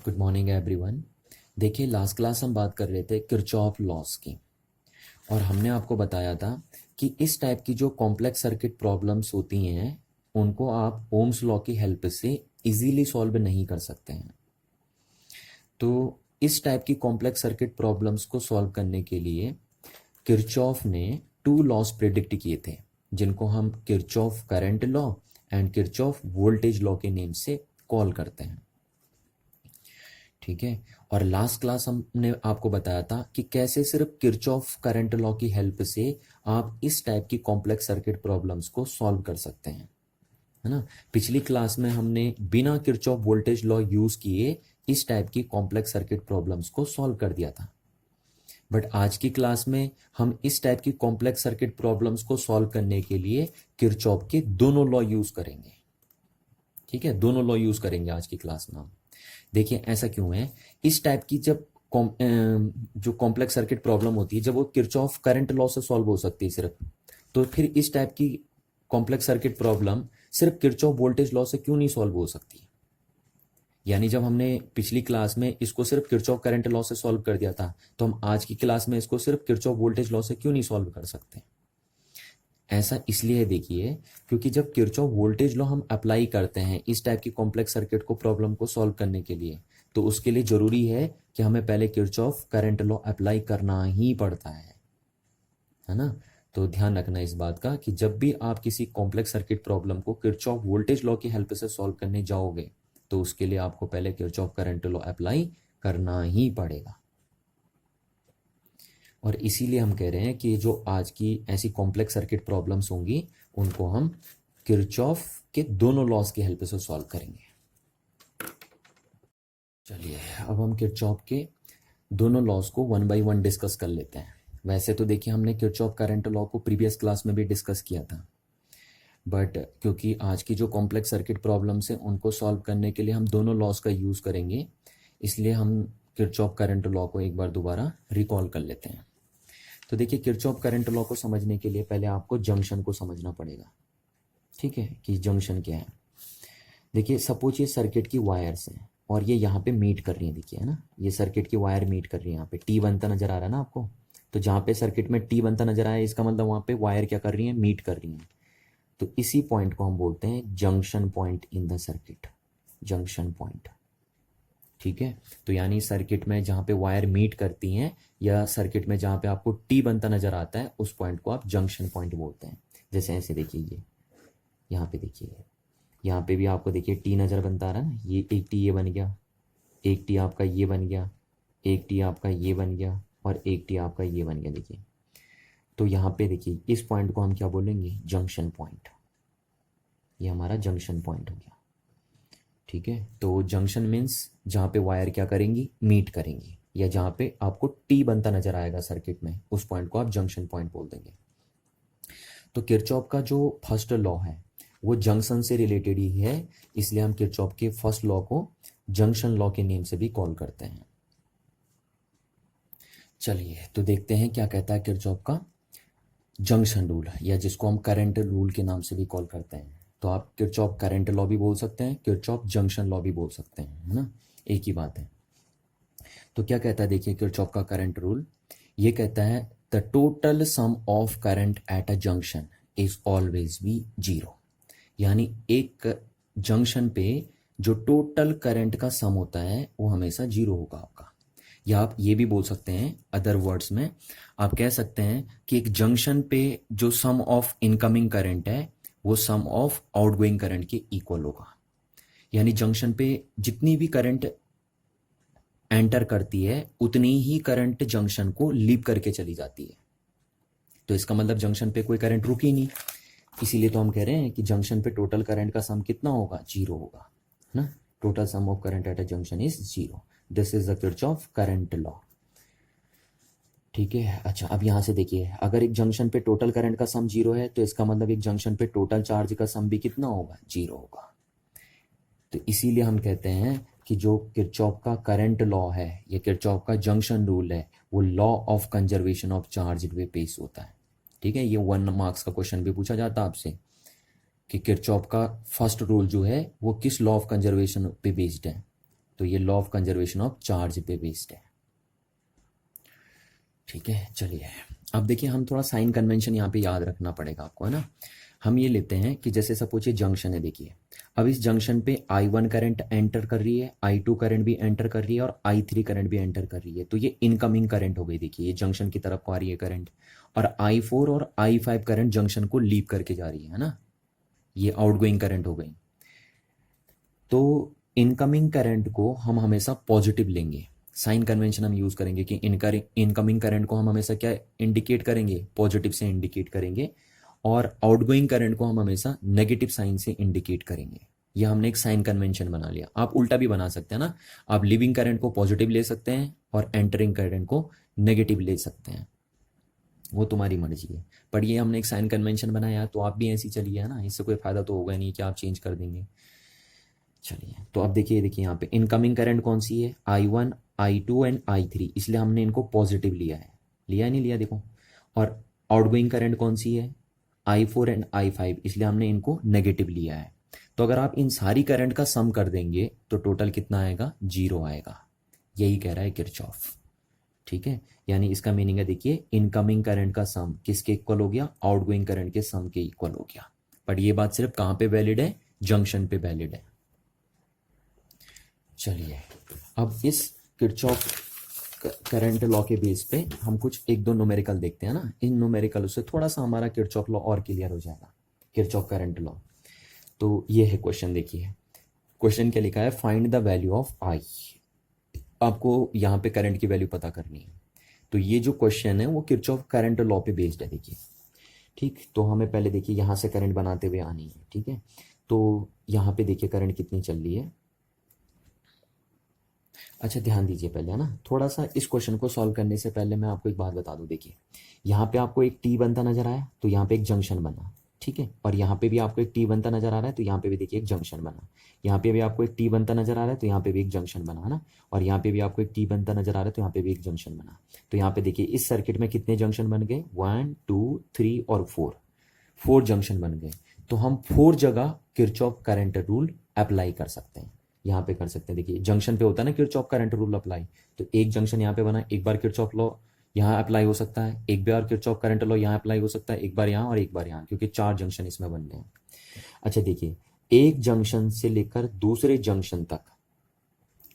Good morning everyone. देखिए, last class हम बात कर रहे थे किरचॉफ लॉस की, और हमने आपको बताया था कि इस टाइप की जो कॉम्प्लेक्स सर्किट प्रॉब्लम्स होती हैं उनको आप ओम्स लॉ की हेल्प से इजीली सॉल्व नहीं कर सकते हैं। तो इस टाइप की कॉम्प्लेक्स सर्किट प्रॉब्लम्स को सॉल्व करने के लिए किरचॉफ ने टू लॉस प्रिडिक्ट किए थे, जिनको हम Kirchhoff current law and Kirchhoff voltage law के नेम से कॉल करते हैं। ठीक है। और लास्ट क्लास हमने आपको बताया था कि कैसे सिर्फ किरचॉफ करंट लॉ की हेल्प से आप इस टाइप की कॉम्प्लेक्स सर्किट प्रॉब्लम्स को सॉल्व कर सकते हैं, है ना। पिछली क्लास में हमने बिना किरचॉफ वोल्टेज लॉ यूज किए इस टाइप की कॉम्प्लेक्स सर्किट प्रॉब्लम्स को सॉल्व कर दिया था। बट आज की क्लास में हम इस टाइप की कॉम्प्लेक्स सर्किट प्रॉब्लम्स को सॉल्व करने के लिए किरचॉफ के दोनों लॉ यूज करेंगे। ठीक है, दोनों लॉ यूज करेंगे आज की क्लास में हम। देखिए, ऐसा क्यों है, इस टाइप की जब जो कॉम्प्लेक्स सर्किट प्रॉब्लम होती है, जब वो किरचॉफ करंट लॉ से सॉल्व हो सकती है सिर्फ, तो फिर इस टाइप की कॉम्प्लेक्स सर्किट प्रॉब्लम सिर्फ किरचॉफ वोल्टेज लॉ से क्यों नहीं सॉल्व हो सकती। यानी जब हमने पिछली क्लास में इसको सिर्फ किरचॉफ करंट लॉ से सॉल्व कर दिया था, तो हम आज की क्लास में इसको सिर्फ किरचॉफ वोल्टेज लॉ से क्यों नहीं सॉल्व कर सकते। ऐसा इसलिए है, देखिए, क्योंकि जब किरचॉफ वोल्टेज लॉ हम अप्लाई करते हैं इस टाइप की कॉम्प्लेक्स सर्किट को प्रॉब्लम को सॉल्व करने के लिए, तो उसके लिए जरूरी है कि हमें पहले किरचॉफ करंट लॉ अप्लाई करना ही पड़ता है ना। तो ध्यान रखना इस बात का कि जब भी आप किसी कॉम्प्लेक्स सर्किट प्रॉब्लम को किरचॉफ वोल्टेज लॉ की हेल्प से सॉल्व करने जाओगे, तो उसके लिए आपको पहले किरचॉफ करंट लॉ अप्लाई करना ही पड़ेगा। और इसीलिए हम कह रहे हैं कि जो आज की ऐसी कॉम्प्लेक्स सर्किट प्रॉब्लम्स होंगी उनको हम किरचॉफ के दोनों लॉज की हेल्प से सॉल्व करेंगे। चलिए, अब हम किरचॉफ के दोनों लॉज को वन बाय वन डिस्कस कर लेते हैं। वैसे तो देखिए, हमने किरचॉफ करंट लॉ को प्रीवियस क्लास में भी डिस्कस किया था, बट क्योंकि आज की जो कॉम्प्लेक्स सर्किट प्रॉब्लम्स हैं उनको सॉल्व करने के लिए हम दोनों लॉज का यूज़ करेंगे, इसलिए हम किरचॉफ करंट लॉ को एक बार दोबारा रिकॉल कर लेते हैं। तो देखिए, किरचॉफ करंट लॉ को समझने के लिए पहले आपको जंक्शन को समझना पड़ेगा। ठीक है, कि जंक्शन क्या है। देखिए, सपोज ये सर्किट की वायर्स हैं और ये यहाँ पे मीट कर रही है, देखिए, है ना, ये सर्किट की वायर मीट कर रही है, यहाँ पे टी बनता नजर आ रहा है ना आपको। तो जहाँ पे सर्किट में टी बनता नजर आया, इसका मतलब वहाँ पे वायर क्या कर रही है, मीट कर रही है। तो इसी पॉइंट को हम बोलते हैं junction point in the circuit, junction point. ठीक है, तो यानी सर्किट में जहाँ पे वायर मीट करती हैं या सर्किट में जहाँ पे आपको टी बनता नजर आता है, उस पॉइंट को आप जंक्शन पॉइंट बोलते हैं। जैसे ऐसे देखिए, ये यहाँ पे देखिए, यहाँ पे भी आपको देखिए टी नजर बनता आ रहा है ना, ये एक टी ये बन गया, एक टी आपका ये बन गया, एक टी आपका ये बन गया, और एक टी आपका ये बन गया। देखिए, तो यहाँ पे देखिए, इस पॉइंट को हम क्या बोलेंगे, जंक्शन पॉइंट। ये हमारा जंक्शन पॉइंट हो गया। ठीक है, तो जंक्शन मीन्स जहाँ पे वायर क्या करेंगी, मीट करेंगी, या जहाँ पे आपको टी बनता नजर आएगा सर्किट में, उस पॉइंट को आप जंक्शन पॉइंट बोल देंगे। तो किरचॉफ का जो फर्स्ट लॉ है वो जंक्शन से रिलेटेड ही है, इसलिए हम किरचॉफ के फर्स्ट लॉ को जंक्शन लॉ के नेम से भी कॉल करते हैं। चलिए, तो देखते हैं क्या कहता है किरचॉफ का जंक्शन रूल, या जिसको हम करंट रूल के नाम से भी कॉल करते हैं। तो आप किरचॉफ करंट लॉ भी बोल सकते हैं, किरचॉफ जंक्शन लॉ भी बोल सकते हैं, है ना, एक ही बात है। तो क्या कहता है, देखिए, किरचॉफ का करंट रूल ये कहता है the total sum of current at a junction is always be zero. यानी एक जंक्शन पे जो टोटल करंट का सम होता है वो हमेशा जीरो होगा आपका। या आप ये भी बोल सकते हैं, अदर वर्ड्स में आप कह सकते हैं कि एक जंक्शन पे जो सम ऑफ इनकमिंग करंट है वो सम ऑफ आउटगोइंग करंट के इक्वल होगा। यानी जंक्शन पे जितनी भी करंट एंटर करती है उतनी ही करंट जंक्शन को लीव करके चली जाती है। तो इसका मतलब जंक्शन पे कोई करंट रुकी नहीं, इसीलिए तो हम कह रहे हैं कि जंक्शन पे टोटल करंट का सम कितना होगा, जीरो होगा, है ना। Total sum of current at a junction is zero. This is the Kirchhoff current law. ठीक है, अच्छा, अब यहां से देखिए, अगर एक जंक्शन पे टोटल करंट का सम जीरो है तो इसका मतलब एक जंक्शन पे टोटल चार्ज का सम भी कितना होगा, जीरो होगा। तो इसीलिए हम कहते हैं कि जो किरचॉफ का करंट लॉ है या किरचॉफ का जंक्शन रूल है वो law of conservation of charge पे बेस होता है। ठीक है, ये 1 मार्क्स का क्वेश्चन भी पूछा जाता है आपसे कि किरचॉफ का फर्स्ट रूल जो है वो किस लॉ ऑफ कंजर्वेशन पे बेस्ड है। तो ये law of conservation of charge पे बेस्ड है। ठीक है, चलिए अब देखिए, हम थोड़ा साइन कन्वेंशन यहाँ पे याद रखना पड़ेगा आपको, है ना। हम ये लेते हैं कि जैसे सपोज ये जंक्शन है, देखिए अब इस जंक्शन पे I1 करंट एंटर कर रही है, I2 करंट भी एंटर कर रही है और I3 करंट भी एंटर कर रही है। तो ये इनकमिंग करंट हो गई, देखिए ये जंक्शन की तरफ को आ रही है करंट, और I4 और I5 करंट जंक्शन को लीव करके जा रही है ना, ये आउटगोइंग करंट हो गई। तो इनकमिंग करंट को हम हमेशा पॉजिटिव लेंगे, साइन कन्वेंशन हम यूज करेंगे कि इनकमिंग करंट को हम हमेशा क्या इंडिकेट करेंगे, पॉजिटिव से इंडिकेट करेंगे, और आउटगोइंग करंट को हम हमेशा नेगेटिव साइन से इंडिकेट करेंगे। यह हमने एक साइन कन्वेंशन बना लिया। आप उल्टा भी बना सकते हैं ना, आप लिविंग करंट को पॉजिटिव ले सकते हैं और एंटरिंग करंट को नेगेटिव ले सकते हैं, वो तुम्हारी मर्जी है। पर ये हमने एक साइन कन्वेंशन बनाया, तो आप भी ऐसी चलिए, है ना, इससे कोई फायदा तो होगा नहीं कि आप चेंज कर देंगे। चलिए, तो अब देखिए यहाँ पे इनकमिंग करंट कौन सी है, I1, I2 एंड I3, इसलिए हमने इनको पॉजिटिव लिया है, लिया नहीं लिया देखो। और आउटगोइंग करंट कौन सी है, I4 एंड I5, इसलिए हमने इनको नेगेटिव लिया है। तो अगर आप इन सारी करंट का सम कर देंगे तो टोटल कितना आएगा, 0 आएगा। यही कह रहा है किरचॉफ। ठीक है, यानी इसका मीनिंग है, देखिए इनकमिंग करंट का सम किसके इक्वल हो गया, आउटगोइंग करंट के सम के इक्वल हो गया। बट ये बात सिर्फ कहाँ पे वैलिड है, जंक्शन पे वैलिड है। चलिए, अब इस किरचॉफ करंट लॉ के बेस पे हम कुछ एक दो न्यूमेरिकल देखते हैं ना, इन न्यूमेरिकल से थोड़ा सा हमारा किरचॉफ लॉ और क्लियर हो जाएगा, किरचॉफ करंट लॉ। तो ये है क्वेश्चन, देखिए क्वेश्चन क्या लिखा है, फाइंड द वैल्यू ऑफ आई। आपको यहाँ पे करंट की वैल्यू पता करनी है। तो ये जो क्वेश्चन है वो किरचॉफ करंट लॉ पे बेस्ड है, देखिए। ठीक, तो हमें पहले देखिए यहाँ से करंट बनाते हुए आनी है। ठीक है, तो यहाँ पे देखिए करंट कितनी चल रही है। अच्छा, ध्यान दीजिए पहले, है ना, थोड़ा सा इस क्वेश्चन को सॉल्व करने से पहले मैं आपको एक बात बता दूं। देखिए यहाँ पे आपको एक टी बनता नजर आया, तो यहाँ पे एक जंक्शन बना। ठीक है, और यहाँ पे भी आपको एक टी बनता नजर आ रहा है, तो यहाँ पे भी देखिए एक जंक्शन बना। यहाँ पे भी आपको एक टी बनता नजर आ रहा है, तो यहाँ पे भी एक जंक्शन बना, है ना। और यहाँ पे भी आपको एक टी बनता नजर आ रहा है, तो यहाँ पे भी एक जंक्शन बना। तो यहाँ पे देखिए इस सर्किट में कितने जंक्शन बन गए, 1 2 3 और 4 जंक्शन बन गए। तो हम 4 जगह किरचॉफ करंट रूल अप्लाई कर सकते हैं, यहाँ पे कर सकते हैं। देखिए जंक्शन पे होता है ना किरचॉफ करंट रूल अप्लाई, तो एक जंक्शन यहाँ पे बना, एक बार किरचॉफ लॉ यहाँ अप्लाई हो सकता है, एक बार किरचॉफ करंट लॉ यहाँ अप्लाई हो सकता है, एक बार यहाँ और एक बार यहाँ, क्योंकि 4 जंक्शन इसमें बन रहे हैं। अच्छा देखिए, एक जंक्शन से लेकर दूसरे जंक्शन तक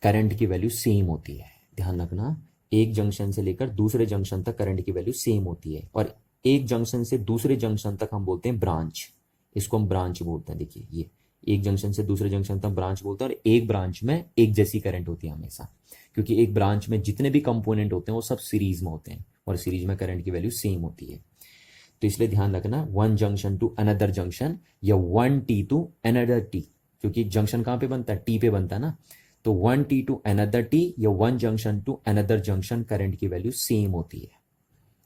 करंट की वैल्यू सेम होती है, ध्यान रखना। एक जंक्शन से लेकर दूसरे जंक्शन तक करंट की वैल्यू सेम होती है, और एक जंक्शन से दूसरे जंक्शन तक हम बोलते हैं ब्रांच, इसको हम ब्रांच बोलते हैं। देखिए ये एक जंक्शन से दूसरे जंक्शन तक ब्रांच बोलते हैं, और एक ब्रांच में एक जैसी करंट होती है हमेशा, क्योंकि एक ब्रांच में जितने भी कंपोनेंट होते हैं वो सब सीरीज में होते हैं, और सीरीज में करंट की वैल्यू सेम होती है। तो इसलिए ध्यान रखना, one junction to another junction या one T to another T, क्योंकि जंक्शन कहाँ पे बनता है, टी पे बनता है ना। तो one T to another T या one junction to another junction current की वैल्यू सेम होती है,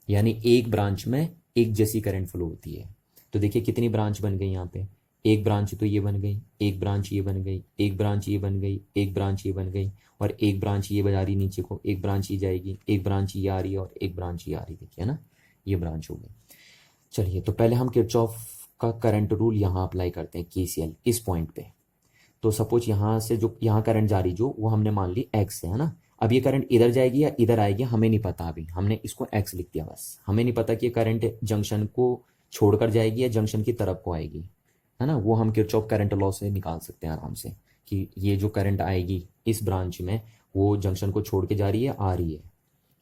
यानी एक ब्रांच में एक जैसी करंट फ्लो होती है। तो देखिए कितनी ब्रांच बन गई यहाँ पे, एक ब्रांच तो ये बन गई, एक ब्रांच ये बन गई, एक ब्रांच ये बन गई, एक ब्रांच ये बन गई, और एक ब्रांच ये बजा रही नीचे को, एक ब्रांच ये जाएगी, एक ब्रांच ये आ रही है और एक ब्रांच ये आ रही है, देखिए ना, ये ब्रांच हो गई। चलिए, तो पहले हम किरचॉफ का करंट रूल यहाँ अप्लाई करते हैं, केसीएल इस पॉइंट पे। तो सपोज यहाँ से जो यहाँ करंट जा रही जो, वो हमने मान ली एक्स है ना। अब ये करंट इधर जाएगी या इधर आएगी हमें नहीं पता, अभी हमने इसको एक्स लिख दिया बस। हमें नहीं पता कि ये करंट जंक्शन को छोड़कर जाएगी या जंक्शन की तरफ को आएगी, है ना। वो हम किरचॉफ करंट लॉ से निकाल सकते हैं आराम से, कि ये जो करंट आएगी इस ब्रांच में वो जंक्शन को छोड़ के जा रही है, आ रही है,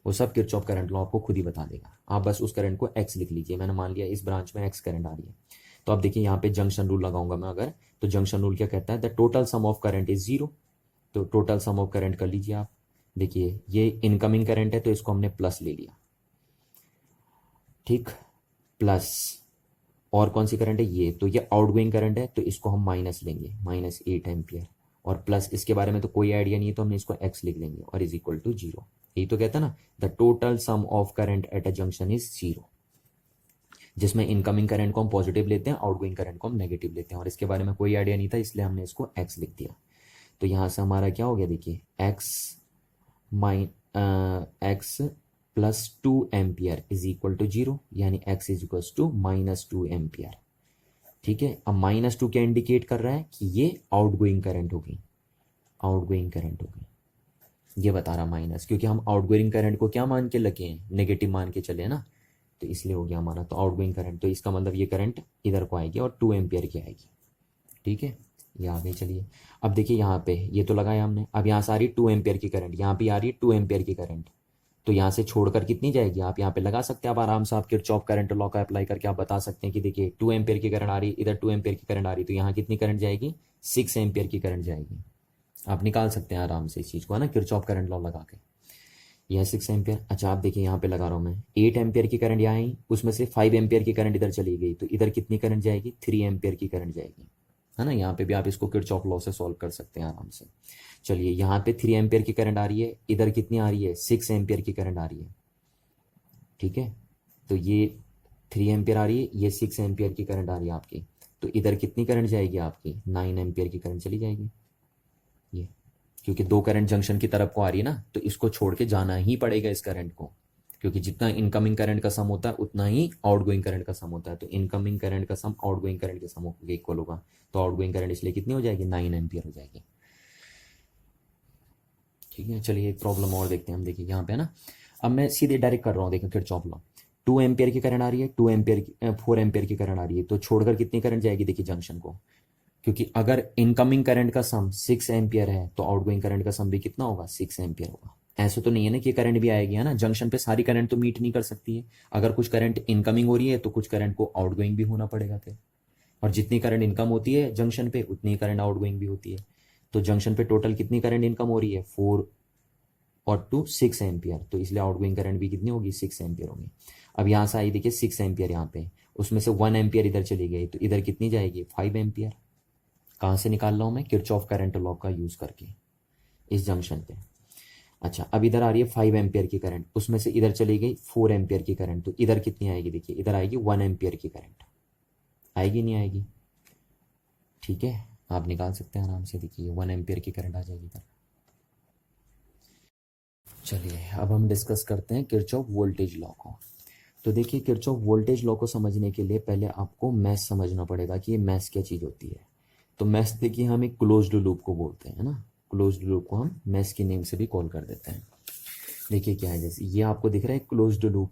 वो सब किरचॉफ करंट लॉ आपको खुद ही बता देगा। आप बस उस करंट को एक्स लिख लीजिए, मैंने मान लिया इस ब्रांच में एक्स करंट आ रही है। तो अब देखिए यहाँ पे जंक्शन रूल लगाऊंगा मैं अगर, तो जंक्शन रूल क्या कहता है, the total sum of current is 0। तो टोटल सम ऑफ करंट कर लीजिए आप। देखिए ये इनकमिंग करंट है, तो इसको हमने प्लस ले लिया, ठीक, प्लस। और कौन सी करंट है, ये तो ये आउटगोइंग करंट है, तो इसको हम माइनस लेंगे, -8 एम्पियर, और प्लस इसके बारे में तो कोई आइडिया नहीं है, तो हमने इसको एक्स लिख लेंगे, और इज इक्वल टू 0। यही तो कहता है ना, the total sum of current at a junction is 0, जिसमें इनकमिंग करंट को हम पॉजिटिव लेते हैं, आउटगोइंग करंट को हम नेगेटिव लेते हैं, और इसके बारे में कोई आइडिया नहीं था, इसलिए हमने इसको एक्स लिख दिया। तो यहाँ से हमारा क्या हो गया, देखिए X plus 2 ampere is equal to 0, यानी X is equal to -2 ampere. ठीक है, अब -2 क्या इंडिकेट कर रहा है कि ये आउटगोइंग करंट होगी, आउटगोइंग करंट होगी, ये बता रहा माइनस, क्योंकि हम आउटगोइंग करंट को क्या मान के लगे हैं, नेगेटिव मान के चले ना, तो इसलिए हो गया हमारा। तो आउटगोइंग करंट, तो इसका मतलब ये करंट इधर को आएगी और 2 एम्पियर की आएगी। ठीक है, ये आ गई। चलिए अब देखिए यहाँ पे ये तो लगाया हमने, अब यहाँ से आ रही 2 एम्पियर की करंट, यहाँ पे आ रही है 2 एम्पियर की करंट, तो यहाँ से छोड़कर कितनी जाएगी, आप यहाँ पे लगा सकते हैं, आप आराम से आप किरचॉफ करंट लॉ का अप्लाई करके आप बता सकते हैं कि देखिए 2 एम्पियर की करंट आ रही, इधर 2 एम्पियर की करंट आ रही, तो यहाँ कितनी करंट जाएगी, 6 एम्पियर की करंट जाएगी। आप निकाल सकते हैं आराम से इस चीज़ को, है ना, किरचॉफ करंट लॉ लगा के। यह 6 एम्पियर। अच्छा आप देखिए यहाँ पे लगा रहा हूँ मैं, 8 एम्पियर की करंट यहाँ आई, उसमें से 5 एम्पियर की करंट इधर चली गई, तो इधर कितनी करंट जाएगी, 3 एम्पियर की करंट जाएगी, है ना। यहाँ पे भी आप इसको किरचॉफ लॉ से सॉल्व कर सकते हैं आराम से। चलिए यहाँ पे 3 एम्पियर की करंट आ रही है, इधर कितनी आ रही है, 6 एम्पियर की करंट आ रही है। ठीक है, तो ये 3 एम्पियर आ रही है, ये 6 एम्पियर की करंट आ रही है आपकी, तो इधर कितनी करंट जाएगी आपकी, 9 एम्पियर की करंट चली जाएगी। ये क्योंकि 2 करंट जंक्शन की तरफ को आ रही है ना, तो इसको छोड़ के जाना ही पड़ेगा इस करंट को, क्योंकि जितना इनकमिंग करंट का सम होता है उतना ही आउटगोइंग करंट का सम होता है, तो इनकमिंग करंट का सम आउटगोइंग करंट के सम के इक्वल होगा, तो आउटगोइंग करंट इसलिए कितनी हो जाएगी, 9 एम्पियर हो जाएगी। ठीक है, चलिए एक प्रॉब्लम और देखते हैं हम। देखिए यहाँ पे है ना, अब मैं सीधे डायरेक्ट कर रहा हूँ, देखिए किरचॉफ लॉ, 2 एम्पियर की करंट आ रही है, 2 एम्पियर की 4 एम्पियर की करंट आ रही है, तो छोड़कर कितनी करंट जाएगी, देखिए जंक्शन को, क्योंकि अगर इनकमिंग करंट का सम 6 एम्पियर है तो आउटगोइंग करंट का सम भी कितना होगा, 6 एम्पियर होगा। ऐसे तो नहीं है ना कि करंट भी आएगी, है ना, जंक्शन पे सारी करंट तो मीट नहीं कर सकती है, अगर कुछ करंट इनकमिंग हो रही है तो कुछ करंट को आउटगोइंग भी होना पड़ेगा फिर, और जितनी करंट इनकम होती है जंक्शन पे उतनी करंट आउटगोइंग भी होती है, तो जंक्शन पे टोटल कितनी करंट इनकम हो रही है, 4 और 2 6 एम्पियर, तो इसलिए आउटगोइंग करंट भी कितनी होगी, 6 एम्पियर होगी। अब यहाँ से आई देखिए 6 एम्पियर यहाँ पे, उसमें से 1 एम्पियर इधर चली गई, तो इधर कितनी जाएगी, 5 एम्पियर। कहाँ से निकाल रहा हूँ मैं, किरचॉफ करंट लॉ का यूज करके इस जंक्शन पे। अच्छा अब इधर आ रही है 5 एम्पियर की करंट, उसमें से इधर चली गई 4 एम्पियर की करंट, तो इधर कितनी आएगी, देखिए इधर आएगी 1 एम्पियर की करंट, आएगी नहीं आएगी। ठीक है, आप निकाल सकते हैं आराम से, देखिए 1 एम्पियर की करंट आ जाएगी इधर। चलिए अब हम डिस्कस करते हैं किरचॉफ वोल्टेज लॉ को। तो देखिए किरचॉफ वोल्टेज लॉ को समझने के लिए पहले आपको मैथ समझना पड़ेगा कि ये मैथ क्या चीज़ होती है। तो मैथ देखिए हम एक क्लोज्ड लूप को बोलते हैं ना, क्लोज्ड लूप को हम मैथ की नेम से भी कॉल कर देते हैं। देखिए क्या है, जैसे ये आपको दिख रहा है क्लोज्ड लूप,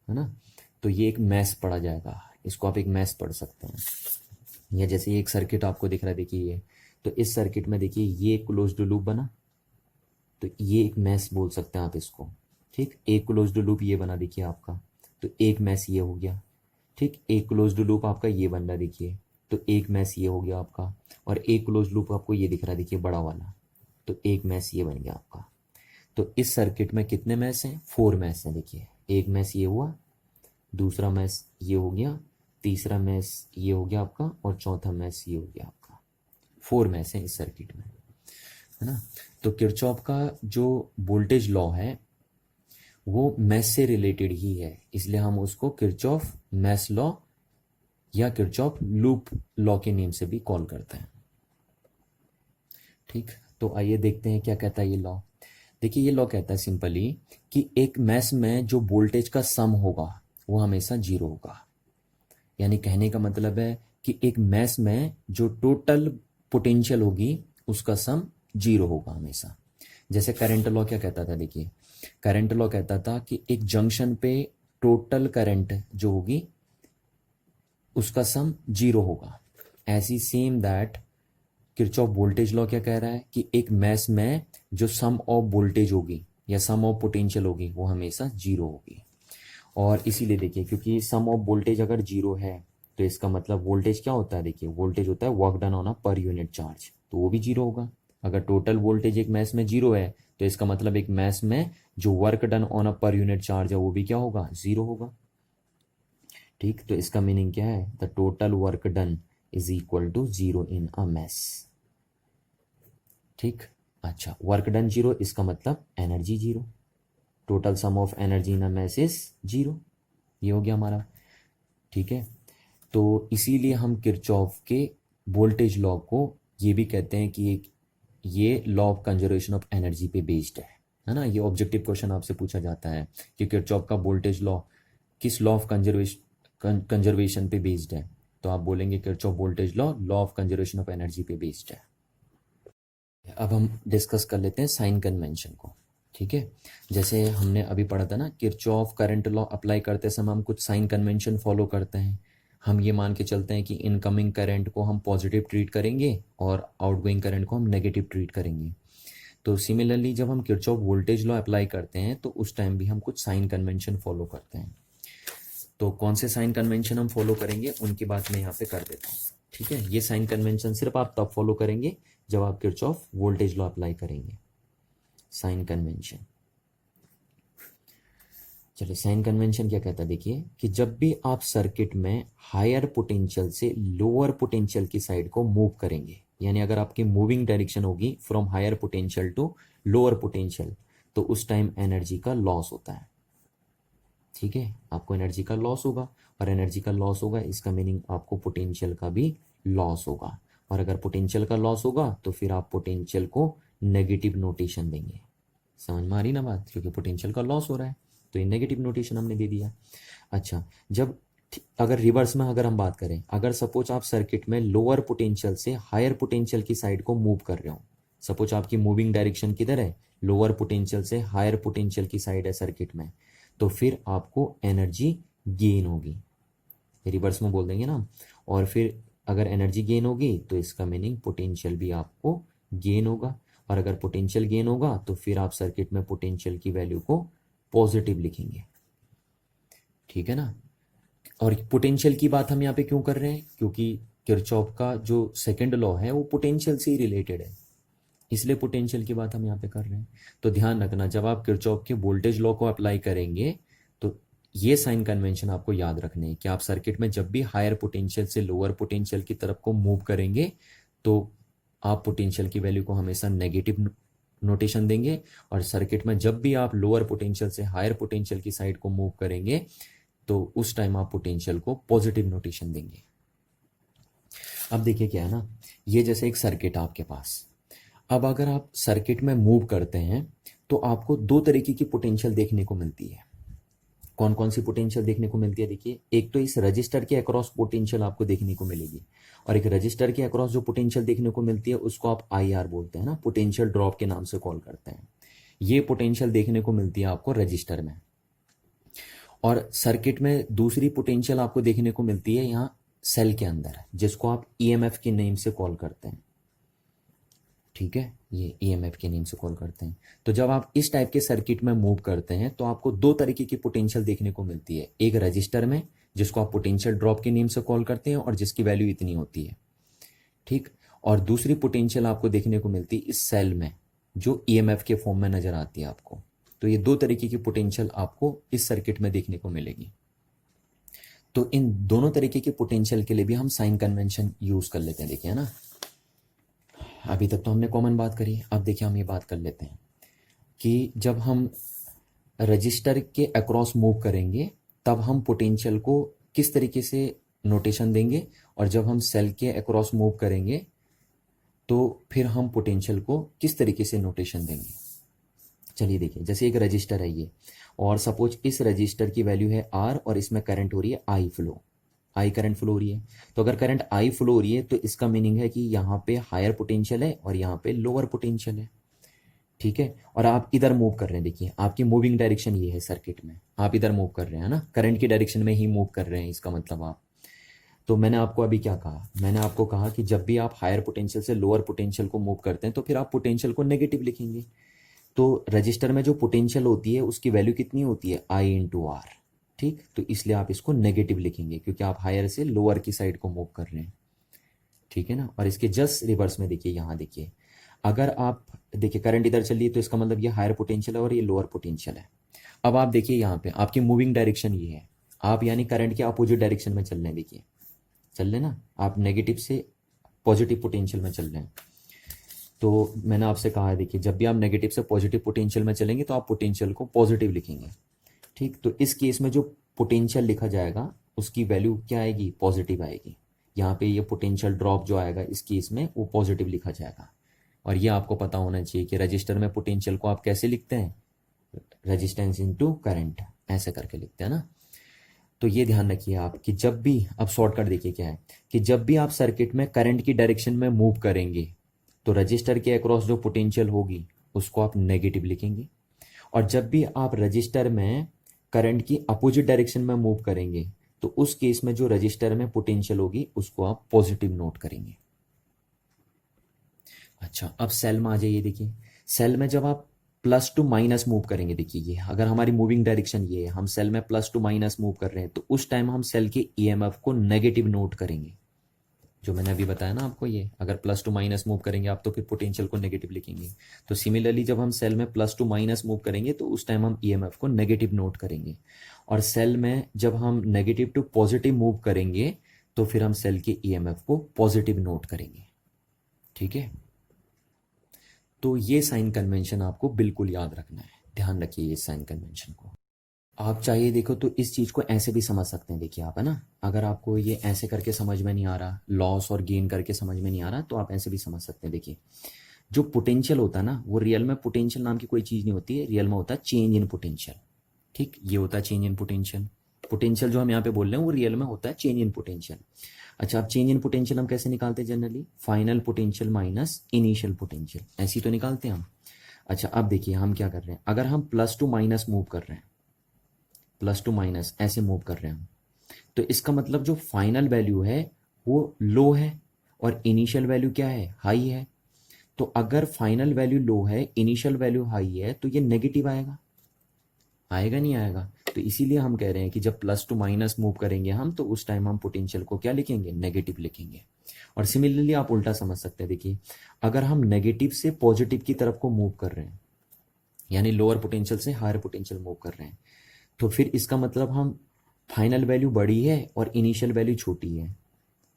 है ना, तो ये एक मैथ पढ़ा जाएगा, इसको आप एक मैथ पढ़ सकते हैं। या जैसे एक सर्किट आपको दिख रहा है, देखिए ये, तो इस सर्किट में देखिए ये क्लोज्ड लूप बना, तो ये एक मैथ बोल सकते हैं आप इसको। ठीक, एक क्लोज्ड लूप ये बना देखिए आपका, तो एक मैथ ये हो गया। ठीक, एक क्लोज्ड लूप आपका ये बन रहा देखिए, तो एक मैथ ये हो गया आपका, और एक क्लोज्ड लूप आपको ये दिख रहा है देखिए बड़ा वाला, तो एक मैथ ये बन गया आपका। तो इस सर्किट में कितने मैथ्स हैं, 4 मैथ्स हैं। देखिए एक मैथ ये हुआ, दूसरा मैथ्स ये हो गया, तीसरा मैथ्स ये हो गया आपका, और चौथा मैथ्स ये हो गया आपका। 4 मैथ्स हैं इस सर्किट में, है ना। तो किरचॉफ का जो वोल्टेज लॉ है वो मैथ से रिलेटेड ही है, इसलिए हम उसको किरचॉफ मैथ लॉ या किरचॉफ लूप लॉ के नेम से भी कॉल करते हैं। ठीक, तो आइए देखते हैं क्या कहता है ये लॉ। देखिए ये लॉ कहता है सिंपली कि एक मैथ में जो वोल्टेज का सम होगा वो हमेशा 0 होगा। यानी कहने का मतलब है कि एक मैथ में जो टोटल पोटेंशियल होगी उसका सम 0 होगा हमेशा। जैसे करंट लॉ क्या कहता था, देखिए करंट लॉ कहता था कि एक जंक्शन पे टोटल करंट जो होगी उसका सम 0 होगा। ऐसी same that Kirchhoff voltage law क्या कह रहा है कि एक मैथ में जो सम ऑफ वोल्टेज होगी या सम ऑफ पोटेंशियल होगी वो हमेशा 0 होगी। और इसीलिए देखिए क्योंकि सम ऑफ वोल्टेज अगर 0 है तो इसका मतलब वोल्टेज क्या होता है, देखिए वोल्टेज होता है work done on a per unit charge, तो वो भी 0 होगा। अगर टोटल वोल्टेज एक मैथ में 0 है तो इसका मतलब एक मैथ में जो work done on a per unit charge है वो भी क्या होगा, 0 होगा। ठीक, तो इसका मीनिंग क्या है, the total work done is equal to 0 in a mesh. ठीक, अच्छा वर्क डन 0 इसका मतलब energy 0, total sum of energy in a mesh is 0, ये हो गया हमारा। ठीक है, तो इसीलिए हम किरचॉफ के वोल्टेज लॉ को ये भी कहते हैं कि एक ये law of conservation of energy पे बेस्ड है ना। ये ऑब्जेक्टिव क्वेश्चन आपसे पूछा जाता है कि किरचॉफ का वोल्टेज लॉ किस लॉ ऑफ कंजर्वेशन पे बेस्ड है, तो आप बोलेंगे Kirchhoff voltage law law of conservation of energy पे बेस्ड है। अब हम डिस्कस कर लेते हैं साइन कन्वेंशन को। ठीक है, जैसे हमने अभी पढ़ा था ना, किरचॉफ करंट लॉ अप्लाई करते समय हम कुछ साइन कन्वेंशन फॉलो करते हैं। हम ये मान के चलते हैं कि इनकमिंग करंट को हम पॉजिटिव ट्रीट करेंगे और आउटगोइंग करंट को हम नेगेटिव ट्रीट करेंगे। तो सिमिलरली जब हम किरचॉफ वोल्टेज लॉ अप्लाई करते हैं तो उस टाइम भी हम कुछ साइन कन्वेंशन फॉलो करते हैं। तो कौन से साइन कन्वेंशन हम फॉलो करेंगे उनकी बात मैं यहाँ पे कर देता हूँ। ठीक है, ये साइन कन्वेंशन सिर्फ आप तब फॉलो करेंगे जब आप किरचॉफ वोल्टेज लॉ अप्लाई करेंगे। साइन कन्वेंशन, चलिए साइन कन्वेंशन क्या कहता है, देखिए कि जब भी आप सर्किट में हायर पोटेंशियल से लोअर पोटेंशियल की साइड को मूव करेंगे, यानी अगर आपकी मूविंग डायरेक्शन होगी from higher potential to lower potential, तो उस टाइम एनर्जी का लॉस होता है। ठीक है, आपको एनर्जी का लॉस होगा, और एनर्जी का लॉस होगा इसका मीनिंग आपको पोटेंशियल का भी लॉस होगा। और अगर पोटेंशियल का लॉस होगा तो फिर आप पोटेंशियल को नेगेटिव नोटेशन देंगे। समझ में आ रही ना बात, क्योंकि पोटेंशियल का लॉस हो रहा है तो ये नेगेटिव नोटेशन हमने दे दिया। अच्छा, जब अगर रिवर्स में अगर हम बात करें, अगर सपोज आप सर्किट में लोअर पोटेंशियल से हायर पोटेंशियल की साइड को मूव कर रहे हो, सपोज आपकी मूविंग डायरेक्शन किधर है, लोअर पोटेंशियल से हायर पोटेंशियल की साइड है सर्किट में, तो फिर आपको एनर्जी गेन होगी, रिवर्स में बोल देंगे ना। और फिर अगर एनर्जी गेन होगी तो इसका मीनिंग पोटेंशियल भी आपको गेन होगा, और अगर पोटेंशियल गेन होगा तो फिर आप सर्किट में पोटेंशियल की वैल्यू को पॉजिटिव लिखेंगे। ठीक है ना। और पोटेंशियल की बात हम यहाँ पे क्यों कर रहे हैं, क्योंकि किरचॉफ का जो सेकंड लॉ है वो पोटेंशियल से ही रिलेटेड है, इसलिए पोटेंशियल की बात हम यहाँ पे कर रहे हैं। तो ध्यान रखना, जब आप किरचॉफ के वोल्टेज लॉ को अप्लाई करेंगे तो ये साइन कन्वेंशन आपको याद रखने हैं कि आप सर्किट में जब भी हायर पोटेंशियल से लोअर पोटेंशियल की तरफ को मूव करेंगे तो आप पोटेंशियल की वैल्यू को हमेशा नेगेटिव नोटेशन देंगे, और सर्किट में जब भी आप लोअर पोटेंशियल से हायर पोटेंशियल की साइड को मूव करेंगे तो उस टाइम आप पोटेंशियल को पॉजिटिव नोटेशन देंगे। अब देखिए क्या है ना, ये जैसे एक सर्किट है आपके पास। अब अगर आप सर्किट में मूव करते हैं तो आपको दो तरीके की पोटेंशियल देखने को मिलती है। कौन कौन सी पोटेंशियल देखने को मिलती है, देखिए एक तो इस रजिस्टर के अक्रॉस पोटेंशियल आपको देखने को मिलेगी, और एक रजिस्टर के अक्रॉस जो पोटेंशियल देखने को मिलती है उसको आप IR बोलते हैं ना, पोटेंशियल ड्रॉप के नाम से कॉल करते हैं। ये पोटेंशियल देखने को मिलती है आपको रजिस्टर में। और सर्किट में दूसरी पोटेंशियल आपको देखने को मिलती है यहाँ सेल के अंदर, जिसको आप EMF के नेम से कॉल करते हैं। ठीक है, ये EMF के नेम से कॉल करते हैं। तो जब आप इस टाइप के सर्किट में मूव करते हैं तो आपको दो तरीके की पोटेंशियल देखने को मिलती है, एक रजिस्टर में जिसको आप पोटेंशियल ड्रॉप के नेम से कॉल करते हैं और जिसकी वैल्यू इतनी होती है। ठीक, और दूसरी पोटेंशियल आपको देखने को मिलती है इस सेल में जो EMF के फॉर्म में नजर आती है आपको। तो ये दो तरीके की पोटेंशियल आपको इस सर्किट में देखने को मिलेगी। तो इन दोनों तरीके की पोटेंशियल के लिए भी हम साइन कन्वेंशन यूज कर लेते हैं। देखिए ना, अभी तक तो हमने कॉमन बात करी, अब देखिए हम ये बात कर लेते हैं कि जब हम रजिस्टर के अक्रॉस मूव करेंगे तब हम पोटेंशियल को किस तरीके से नोटेशन देंगे, और जब हम सेल के अक्रॉस मूव करेंगे तो फिर हम पोटेंशियल को किस तरीके से नोटेशन देंगे। चलिए देखिए, जैसे एक रजिस्टर है ये, और सपोज इस रजिस्टर की वैल्यू है R और इसमें करंट हो रही है I flow, I current flow हो रही है। तो अगर करंट I फ्लो हो रही है तो इसका मीनिंग है कि यहाँ पे हायर पोटेंशियल है और यहाँ पे लोअर पोटेंशियल है। ठीक है, और आप इधर मूव कर रहे हैं, देखिए आपकी मूविंग डायरेक्शन ये है सर्किट में, आप इधर मूव कर रहे हैं ना, करंट की डायरेक्शन में ही मूव कर रहे हैं, इसका मतलब आप। तो मैंने आपको अभी क्या कहा, मैंने आपको कहा कि जब भी आप हायर पोटेंशियल से लोअर पोटेंशियल को मूव करते हैं तो फिर आप पोटेंशियल को नेगेटिव लिखेंगे। तो रजिस्टर में जो पोटेंशियल होती है उसकी वैल्यू कितनी होती है, I इंटू R। ठीक, तो इसलिए आप इसको नेगेटिव लिखेंगे क्योंकि आप हायर से लोअर की साइड को मूव कर रहे हैं। ठीक है ना। और इसके जस्ट रिवर्स में देखिए, यहाँ देखिए, अगर आप देखिए करंट इधर चल रही है तो इसका मतलब ये हायर पोटेंशियल है और ये लोअर पोटेंशियल है। अब आप देखिए यहाँ पे आपकी मूविंग डायरेक्शन ये है, आप यानी करंट के अपोजिट डायरेक्शन में चल रहे हैं। देखिए चल रहे ना, आप नेगेटिव से पॉजिटिव पोटेंशियल में चल रहे हैं। तो मैंने आपसे कहा है, देखिए जब भी आप नेगेटिव से पॉजिटिव पोटेंशियल में चलेंगे तो आप पोटेंशियल को पॉजिटिव लिखेंगे। ठीक, तो इस केस में जो पोटेंशियल लिखा जाएगा उसकी वैल्यू क्या आएगी, पॉजिटिव आएगी। यहाँ पे ये पोटेंशियल ड्रॉप जो आएगा इस केस में वो पॉजिटिव लिखा जाएगा। और ये आपको पता होना चाहिए कि रजिस्टर में पोटेंशियल को आप कैसे लिखते हैं, रेजिस्टेंस इनटू करंट, ऐसे करके लिखते हैं ना। तो ये ध्यान रखिए आप कि जब भी, अब शॉर्टकट देखिए क्या है कि जब भी आप सर्किट में करंट की डायरेक्शन में मूव करेंगे तो रजिस्टर के अक्रॉस जो पोटेंशियल होगी उसको आप नेगेटिव लिखेंगे। और जब भी आप रजिस्टर में करंट की अपोजिट डायरेक्शन में मूव करेंगे तो उस केस में जो रजिस्टर में पोटेंशियल होगी उसको आप पॉजिटिव नोट करेंगे। अच्छा, अब सेल में आ जाइए। देखिए सेल में जब आप प्लस टू माइनस मूव करेंगे, देखिए ये अगर हमारी मूविंग डायरेक्शन ये है, हम सेल में प्लस टू माइनस मूव कर रहे हैं, तो उस टाइम हम सेल के ईएमएफ को नेगेटिव नोट करेंगे। जो मैंने अभी बताया ना आपको, ये अगर प्लस टू माइनस मूव करेंगे आप तो फिर पोटेंशियल को नेगेटिव लिखेंगे। तो सिमिलरली जब हम सेल में प्लस टू माइनस मूव करेंगे तो उस टाइम हम ईएमएफ को नेगेटिव नोट करेंगे। और सेल में जब हम नेगेटिव टू पॉजिटिव मूव करेंगे तो फिर हम सेल के ईएमएफ को पॉजिटिव नोट करेंगे। ठीक है, तो ये साइन कन्वेंशन आपको बिल्कुल याद रखना है, ध्यान रखिए ये साइन कन्वेंशन को। आप चाहिए देखो तो इस चीज़ को ऐसे भी समझ सकते हैं। देखिए आप, है ना, अगर आपको ये ऐसे करके समझ में नहीं आ रहा, लॉस और गेन करके समझ में नहीं आ रहा, तो आप ऐसे भी समझ सकते हैं। देखिए जो पोटेंशियल होता है ना, वो रियल में पोटेंशियल नाम की कोई चीज़ नहीं होती है, रियल में होता है चेंज इन पोटेंशियल। ठीक, ये होता है चेंज इन पोटेंशियल। पोटेंशियल जो हम यहाँ पे बोल रहे हैं वो रियल में होता है चेंज इन पोटेंशियल। अच्छा, अब चेंज इन पोटेंशियल हम कैसे निकालते हैं generally? Final potential minus initial potential, ऐसी तो निकालते हैं हम। अच्छा, अब देखिए हम क्या कर रहे हैं, अगर हम प्लस टू माइनस मूव कर रहे हैं, प्लस टू माइनस ऐसे मूव कर रहे हैं हम, तो इसका मतलब जो फाइनल वैल्यू है वो लो है और इनिशियल वैल्यू क्या है? हाई है। तो अगर फाइनल वैल्यू लो है, इनिशियल वैल्यू हाई है, तो ये नेगेटिव आएगा, आएगा नहीं आएगा? तो इसीलिए हम कह रहे हैं कि जब प्लस टू माइनस मूव करेंगे हम, तो उस टाइम हम पोटेंशियल को क्या लिखेंगे? नेगेटिव लिखेंगे। और सिमिलरली आप उल्टा समझ सकते हैं। देखिए अगर हम नेगेटिव से पॉजिटिव की तरफ को मूव कर रहे हैं, यानी लोअर पोटेंशियल से हायर पोटेंशियल मूव कर रहे हैं, तो फिर इसका मतलब हम फाइनल वैल्यू बड़ी है और इनिशियल वैल्यू छोटी है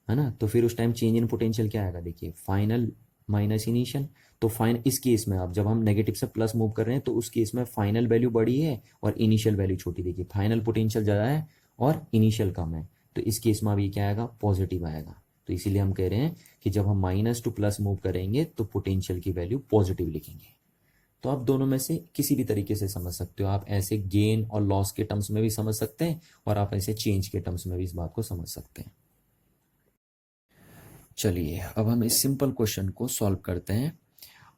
ना? तो फिर उस टाइम चेंज इन पोटेंशियल क्या आएगा? देखिए फाइनल माइनस इनिशियल। तो फाइन इस केस में आप जब हम नेगेटिव से प्लस मूव कर रहे हैं तो उस केस में फाइनल वैल्यू बड़ी है और इनिशियल वैल्यू छोटी। देखिए फाइनल पोटेंशियल ज़्यादा है और इनिशियल कम है, तो इस केस में अभी क्या आएगा? पॉजिटिव आएगा। तो इसीलिए हम कह रहे हैं कि जब हम माइनस टू प्लस मूव करेंगे तो पोटेंशियल की वैल्यू पॉजिटिव लिखेंगे। तो आप दोनों में से किसी भी तरीके से समझ सकते हो। आप ऐसे गेन और लॉस के टर्म्स में भी समझ सकते हैं और आप ऐसे चेंज के टर्म्स में भी इस बात को समझ सकते हैं। चलिए अब हम इस सिंपल क्वेश्चन को सॉल्व करते हैं।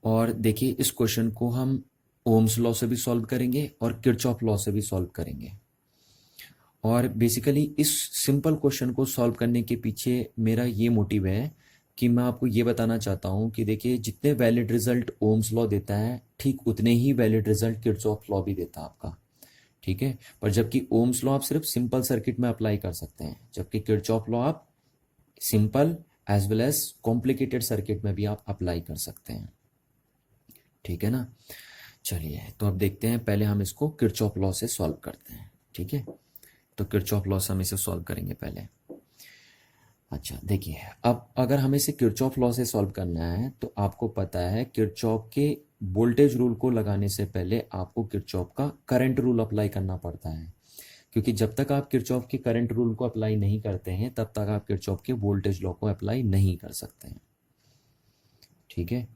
और देखिए इस क्वेश्चन को हम ओम्स लॉ से भी सॉल्व करेंगे और किरचॉफ लॉ से भी सॉल्व करेंगे। और बेसिकली इस सिंपल क्वेश्चन को सॉल्व करने के पीछे मेरा ये मोटिव है कि मैं आपको ये बताना चाहता हूँ कि देखिए जितने वैलिड रिजल्ट ओम्स लॉ देता है, ठीक उतने ही वैलिड रिजल्ट किरचॉफ लॉ भी देता है आपका। ठीक है, पर जबकि ओम्स लॉ आप सिर्फ सिंपल सर्किट में अप्लाई कर सकते हैं, जबकि किरचॉफ लॉ आप simple as well as complicated circuit में भी आप अप्लाई कर सकते हैं। ठीक है ना? चलिए तो अब देखते हैं, पहले हम इसको किरचॉफ लॉ से सॉल्व करते हैं। ठीक है, तो किरचॉफ लॉ से हम इसे सॉल्व करेंगे पहले। अच्छा देखिए, अब अगर हमें इसे किरचॉफ लॉ से सॉल्व करना है तो आपको पता है किरचॉफ के वोल्टेज रूल को लगाने से पहले आपको किरचॉफ का करंट रूल अप्लाई करना पड़ता है, क्योंकि जब तक आप किरचॉफ के करंट रूल को अप्लाई नहीं करते हैं तब तक आप किरचॉफ के वोल्टेज लॉ को अप्लाई नहीं कर सकते हैं। ठीक है,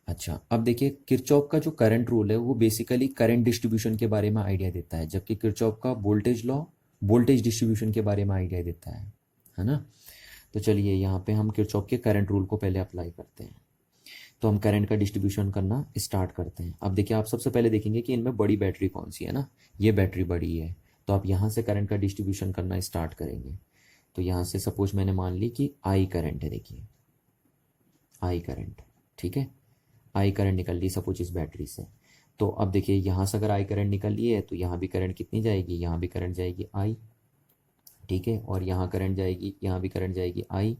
अच्छा अब देखिए किरचॉफ का जो करंट रूल है वो बेसिकली करंट डिस्ट्रीब्यूशन के बारे में आइडिया देता है, जबकि किरचॉफ का वोल्टेज लॉ वोल्टेज डिस्ट्रीब्यूशन के बारे में आइडिया देता है ना? तो चलिए यहाँ पे हम किरचॉफ के करंट रूल को पहले अप्लाई करते हैं। तो हम करंट का डिस्ट्रीब्यूशन करना स्टार्ट करते हैं। अब देखिए आप सबसे पहले देखेंगे कि इनमें बड़ी बैटरी कौन सी है ना, ये बैटरी बड़ी है, तो आप यहाँ से करंट का डिस्ट्रीब्यूशन करना स्टार्ट करेंगे। तो यहाँ से सपोज मैंने मान ली कि आई करंट है, देखिए आई करंट। ठीक है, आई करंट निकल ली सपोज इस बैटरी से। तो अब देखिए यहाँ से अगर आई करंट निकल ली है तो यहाँ भी करंट कितनी जाएगी? यहाँ भी करंट जाएगी आई। ठीक है, और यहाँ करंट जाएगी, यहाँ भी करंट जाएगी आई,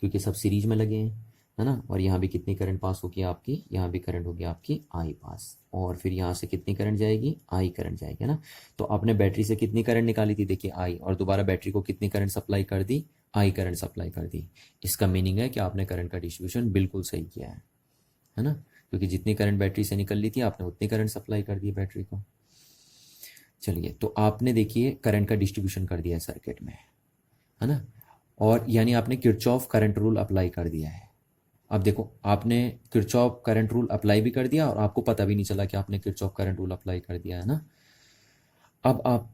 क्योंकि सब सीरीज में लगे हैं, है ना? और यहाँ भी कितनी करंट पास होगी आपकी? यहाँ भी करंट होगी आपकी आई पास। और फिर यहाँ से कितनी करंट जाएगी? आई करंट जाएगी, है ना? तो आपने बैटरी से कितनी करंट निकाली थी? देखिए आई, और दोबारा बैटरी को कितनी करंट सप्लाई कर दी? आई करंट सप्लाई कर दी। इसका मीनिंग है कि आपने करंट का डिस्ट्रीब्यूशन बिल्कुल सही किया है ना? क्योंकि जितनी करंट बैटरी से निकल ली थी आपने उतनी करंट सप्लाई कर दी बैटरी को। चलिए तो आपने देखिए करंट का डिस्ट्रीब्यूशन कर दिया है सर्किट में, है ना? और यानी आपने किरचॉफ करंट रूल अप्लाई कर दिया है। अब देखो आपने किरचॉफ करंट रूल अप्लाई भी कर दिया और आपको पता भी नहीं चला कि आपने किरचॉफ करंट रूल अप्लाई कर दिया है ना? अब आप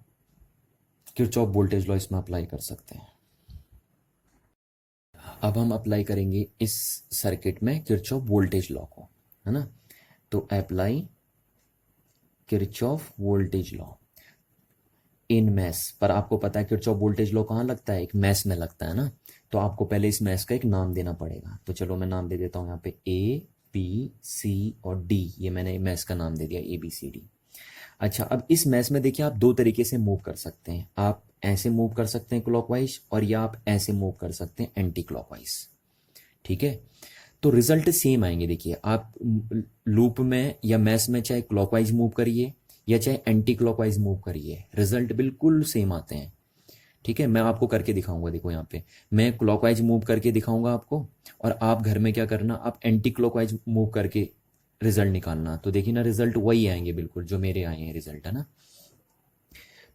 किरचॉफ वोल्टेज लॉ इसमें अप्लाई कर सकते हैं। अब हम अप्लाई करेंगे इस सर्किट में किरचॉफ वोल्टेज लॉ को, है ना। तो apply Kirchhoff voltage law in mesh. पर आपको पता है किरचॉफ वोल्टेज लॉ कहाँ लगता है, एक मैस में लगता है ना। तो आपको पहले इस मैस का एक नाम देना पड़ेगा। तो चलो मैं नाम दे देता हूँ यहाँ पे ए बी सी और डी। ये मैंने मैस का नाम दे दिया ए बी सी डी। अच्छा, अब इस मैस में देखिए आप दो तरीके से मूव कर सकते हैं। आप ऐसे मूव कर सकते हैं क्लॉकवाइज, और या आप ऐसे मूव कर सकते हैं एंटी क्लॉकवाइज। ठीक है, तो रिजल्ट सेम आएंगे। देखिए आप लूप में या मैस में चाहे क्लॉकवाइज मूव करिए या चाहे एंटी क्लॉकवाइज मूव करिए, रिजल्ट बिल्कुल सेम आते हैं। ठीक है, मैं आपको करके दिखाऊंगा। देखो यहाँ पे मैं क्लॉकवाइज मूव करके दिखाऊंगा आपको, और आप घर में क्या करना, आप एंटी क्लॉकवाइज मूव करके रिजल्ट निकालना। तो देखिए ना, रिजल्ट वही आएंगे बिल्कुल जो मेरे आए हैं रिजल्ट, है ना।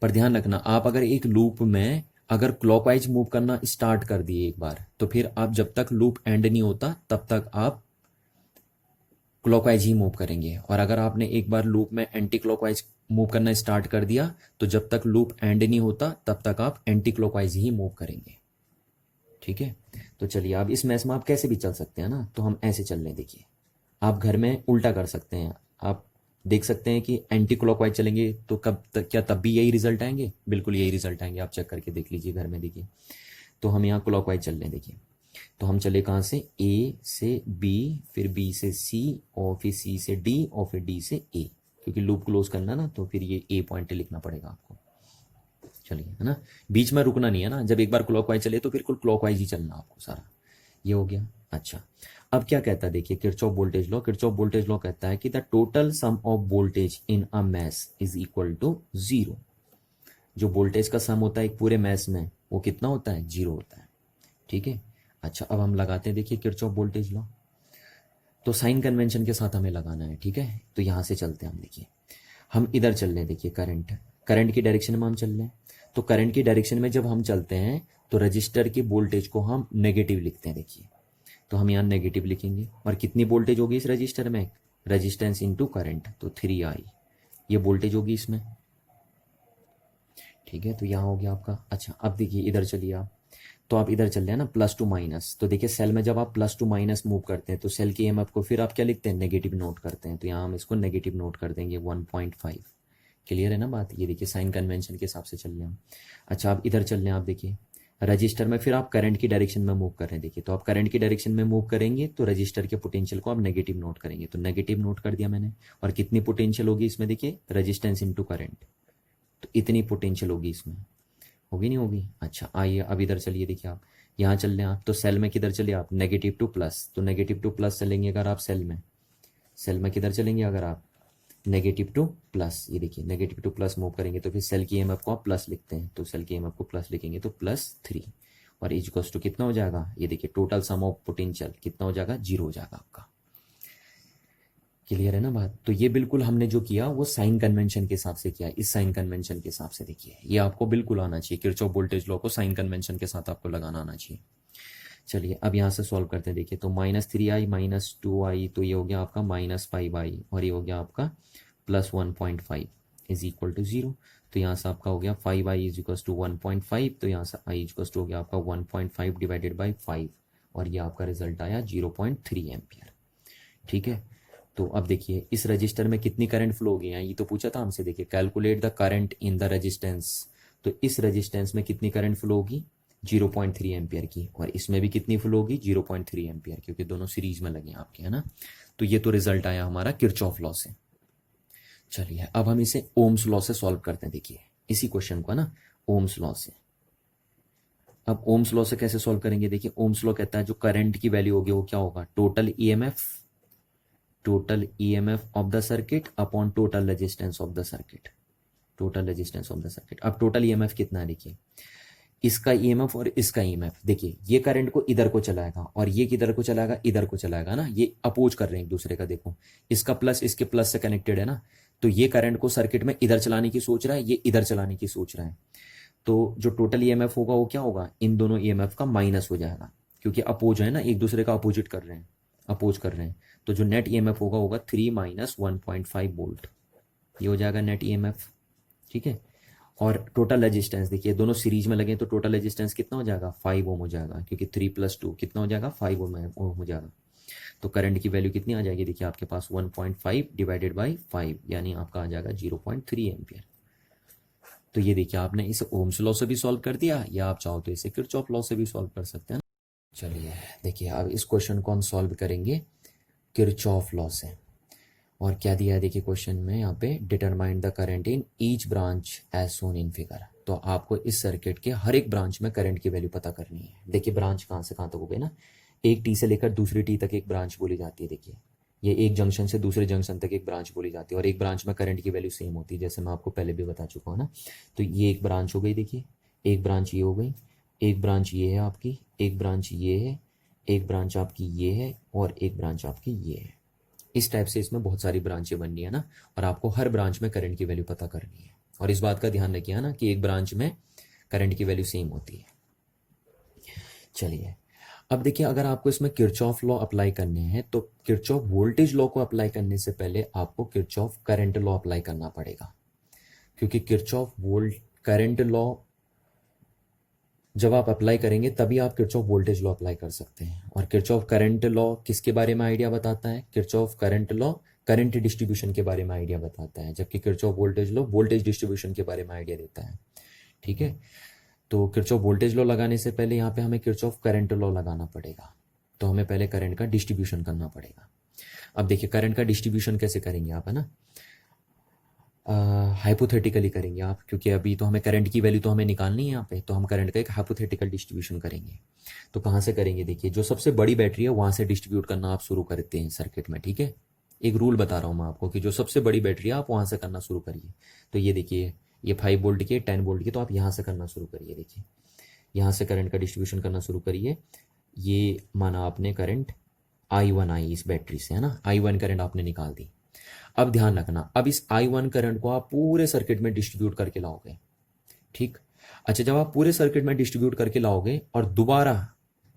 पर ध्यान रखना, आप अगर एक लूप में अगर क्लॉकवाइज मूव करना स्टार्ट कर दिए एक बार, तो फिर आप जब तक लूप एंड नहीं होता तब तक आप क्लॉकवाइज ही मूव करेंगे। और अगर आपने एक बार लूप में एंटी क्लॉकवाइज मूव करना स्टार्ट कर दिया, तो जब तक लूप एंड नहीं होता तब तक आप एंटी क्लॉकवाइज ही मूव करेंगे। ठीक है, तो चलिए अब इस मैच में आप कैसे भी चल सकते हैं ना। तो हम ऐसे चल रहे हैं, देखिए आप घर में उल्टा कर सकते हैं। आप देख सकते हैं कि एंटी क्लॉकवाइज चलेंगे तो कब तक, क्या तब भी यही रिजल्ट आएंगे? बिल्कुल यही रिजल्ट आएंगे। आप चेक करके देख लीजिए घर में। देखिए तो हम यहाँ क्लॉकवाइज चल रहे हैं। देखिए तो हम चले कहाँ से, ए से बी, फिर बी से सी, और फिर सी से डी, और फिर डी से ए। क्योंकि लूप क्लोज करना ना, तो फिर ये ए पॉइंट लिखना पड़ेगा आपको। चलिए, है ना, बीच में रुकना नहीं है ना। जब एक बार क्लॉकवाइज चले तो बिल्कुल क्लॉकवाइज ही चलना आपको सारा। ये हो गया। अच्छा, अब क्या कहता है, देखिए Kirchhoff voltage law. Kirchhoff voltage law कहता है कि the total sum of voltage in a mesh is equal to zero. जो वोल्टेज का सम होता है एक पूरे मैस में, वो कितना होता है, जीरो होता है। ठीक है, अच्छा अब हम लगाते हैं, देखिए किरचॉफ वोल्टेज लॉ। तो साइन कन्वेंशन के साथ हमें लगाना है। ठीक है, तो यहां से चलते हैं हम। देखिए हम इधर चल रहे हैं, देखिए करंट, करंट की डायरेक्शन में हम चल रहे हैं। तो करंट की डायरेक्शन में जब हम चलते हैं तो रजिस्टर की वोल्टेज को हम नेगेटिव लिखते हैं। देखिए तो हम यहाँ नेगेटिव लिखेंगे, और कितनी वोल्टेज होगी इस रजिस्टर में, रजिस्टेंस इंटू करंट, तो 3i ये वोल्टेज होगी इसमें। ठीक है, तो यहाँ हो गया आपका। अच्छा अब देखिए इधर चलिए आप, तो आप इधर चल रहे हैं ना प्लस टू माइनस। तो देखिए सेल में जब आप प्लस टू माइनस मूव करते हैं तो सेल की ईएमएफ को फिर आप क्या लिखते हैं, नेगेटिव नोट करते हैं। तो यहाँ हम इसको नेगेटिव नोट कर देंगे 1.5। क्लियर है ना बात। ये देखिए साइन कन्वेंशन के हिसाब से चल रहे हैं हम। अच्छा आप इधर चल रहे हैं, आप देखिए रजिस्टर में फिर आप करंट की डायरेक्शन में मूव कर रहे हैं। देखिए तो आप करंट की डायरेक्शन में मूव करेंगे तो रजिस्टर के पोटेंशियल को आप नेगेटिव नोट करेंगे। तो नेगेटिव नोट कर दिया मैंने। और कितनी पोटेंशियल होगी इसमें, देखिए रजिस्टेंस इंटू करंट, तो इतनी पोटेंशियल होगी इसमें। होगी नहीं होगी। अच्छा आइए अब इधर चलिए, देखिए आप यहाँ चल रहे हैं आप, तो सेल में किधर चलिए आप, नेगेटिव टू प्लस। तो नेगेटिव टू प्लस चलेंगे अगर आप सेल में किधर चलेंगे अगर आप, नेगेटिव टू प्लस। ये देखिए नेगेटिव टू प्लस मूव करेंगे तो फिर सेल की ईएमएफ को आप प्लस लिखते हैं। तो सेल की ईएमएफ को प्लस लिखेंगे तो +3, और इक्वल्स टू कितना हो जाएगा, ये देखिए टोटल सम ऑफ पोटेंशियल कितना हो जाएगा, 0 हो जाएगा आपका। क्लियर है ना बात। तो ये बिल्कुल हमने जो किया वो साइन कन्वेंशन के हिसाब से किया। इस साइन कन्वेंशन के हिसाब से देखिए ये आपको बिल्कुल आना चाहिए। किरचॉफ वोल्टेज लॉ को साइन कन्वेंशन के साथ आपको लगाना आना चाहिए। चलिए अब यहाँ से सॉल्व करते हैं। देखिए तो -3i -2i, तो ये हो गया आपका -5i, और ये हो गया आपका +1.5 इज इक्वल टू 0। तो यहाँ से आपका हो गया 5i इज इक्वल टू 1.5। तो यहाँ से i इज इक्वल टू हो गया आपका 1.5 डिवाइडेड बाई 5, और ये आपका रिजल्ट आया 0.3 एम्पियर। ठीक है, तो अब देखिए इस रजिस्टर में कितनी करंट फ्लो होगी, ये तो पूछा था हमसे। देखिए calculate the current in the resistance. तो इस रेजिस्टेंस में कितनी करंट फ्लो होगी, 0.3 एम्पियर की, और इसमें भी कितनी फ्लो होगी, 0.3 एम्पियर, क्योंकि दोनों सीरीज में लगे हैं आपके, है ना। तो ये तो रिजल्ट आया हमारा किरचॉफ लॉ से। चलिए अब हम इसे ओम्स लॉ से सॉल्व करते हैं। देखिए इसी क्वेश्चन को ना ओम्स लॉ से। अब ओम्स लॉ से कैसे सॉल्व करेंगे, देखिए ओम्स लॉ कहता है जो करंट की वैल्यू होगी वो क्या होगा, total EMF of the circuit upon total resistance of the circuit. Total resistance of the circuit. अब टोटल ईएमएफ कितना है, देखिए इसका ईएमएफ और इसका ईएमएफ। देखिए ये करंट को इधर को चलाएगा और ये किधर को चलाएगा, इधर को चलाएगा ना। ये अपोज कर रहे हैं एक दूसरे का। देखो इसका प्लस इसके प्लस से कनेक्टेड है ना। तो ये करंट को सर्किट में इधर चलाने की सोच रहा है, ये इधर चलाने की सोच रहा है। तो जो टोटल ईएमएफ होगा वो क्या होगा, इन दोनों ईएमएफ का माइनस हो जाएगा, क्योंकि अपोज है ना, एक दूसरे का अपोजिट कर रहे हैं, अपोज कर रहे हैं। तो जो नेट ईएमएफ होगा 3 - 1.5 वोल्ट। ये हो जाएगा नेट ईएमएफ। ठीक है, और टोटल रेजिस्टेंस देखिए दोनों सीरीज में लगे तो टोटल रेजिस्टेंस कितना हो जाएगा 5 ओम हो जाएगा, क्योंकि 3 + 2 कितना हो जाएगा 5 ओम हो जाएगा। तो करंट की वैल्यू कितनी आ जाएगी देखिए आपके पास 1.5 डिवाइडेड बाई 5 यानी आपका आ जाएगा 0.3 एम्पियर। तो ये देखिए आपने इसे ओम्स लॉ से भी सॉल्व कर दिया, या आप चाहो तो इसे किरचॉफ लॉ से भी सॉल्व कर सकते हैं। चलिए देखिए अब इस क्वेश्चन को हम सॉल्व करेंगे किरचॉफ लॉ से। और क्या दिया है देखिए क्वेश्चन में यहाँ पे, determine the current in each branch as shown in figure. तो आपको इस सर्किट के हर एक ब्रांच में करंट की वैल्यू पता करनी है। देखिए ब्रांच कहाँ से कहाँ तक हो गई ना, एक टी से लेकर दूसरी टी तक एक ब्रांच बोली जाती है। देखिए ये एक जंक्शन से दूसरे जंक्शन तक एक ब्रांच बोली जाती है, और एक ब्रांच में करंट की वैल्यू सेम होती है, जैसे मैं आपको पहले भी बता चुका हूँ ना। तो ये एक ब्रांच हो गई, देखिए एक ब्रांच ये हो गई, एक ब्रांच ये है आपकी, एक ब्रांच ये है, एक ब्रांच आपकी ये है, और एक ब्रांच आपकी ये है। इस टाइप से इसमें बहुत सारी ब्रांचें बननी है ना, और आपको हर ब्रांच में करंट की वैल्यू पता करनी है। और इस बात का ध्यान रखिए ना कि एक ब्रांच में करंट की वैल्यू सेम होती है। चलिए अब देखिए अगर आपको इसमें किरचॉफ लॉ अप्लाई करने हैं तो किरचॉफ वोल्टेज लॉ को अप्लाई करने से पहले आपको किरचॉफ करंट लॉ अप्लाई करना पड़ेगा, क्योंकि किरचॉफ वोल्ट करंट लॉ जब आप अप्लाई करेंगे तभी आप किरचॉफ वोल्टेज लॉ अप्लाई कर सकते हैं। और किरचॉफ करंट लॉ किसके बारे में आइडिया बताता है, Kirchhoff current law current distribution के बारे में आइडिया बताता है, जबकि Kirchhoff voltage law voltage distribution के बारे में आइडिया देता है। ठीक है, तो किरचॉफ वोल्टेज लॉ लगाने से पहले यहाँ पे हमें किरचॉफ करंट लॉ लगाना पड़ेगा। तो हमें पहले करंट का डिस्ट्रीब्यूशन करना पड़ेगा। अब देखिए करंट का डिस्ट्रीब्यूशन कैसे करेंगे आप, है ना, हाइपोथेटिकली करेंगे आप, क्योंकि अभी तो हमें करंट की वैल्यू तो हमें निकालनी है यहाँ पे, तो हम करंट का एक हाइपोथेटिकल डिस्ट्रीब्यूशन करेंगे। तो कहाँ से करेंगे, देखिए जो सबसे बड़ी बैटरी है वहाँ से डिस्ट्रीब्यूट करना आप शुरू करते हैं सर्किट में। ठीक है, एक रूल बता रहा हूँ मैं आपको कि जो सबसे बड़ी बैटरी है आप वहाँ से करना शुरू करिए। तो ये देखिए ये 5 वोल्ट की 10 वोल्ट की, तो आप यहाँ से करना शुरू करिए। देखिए यहाँ से करंट का डिस्ट्रीब्यूशन करना शुरू करिए। ये माना आपने करंट I1 आई इस बैटरी से, है ना, I1 करंट आपने निकाल दी। अब ध्यान रखना, अब इस I1 करंट को आप पूरे सर्किट में डिस्ट्रीब्यूट करके लाओगे। ठीक, अच्छा जब आप पूरे सर्किट में डिस्ट्रीब्यूट करके लाओगे और दोबारा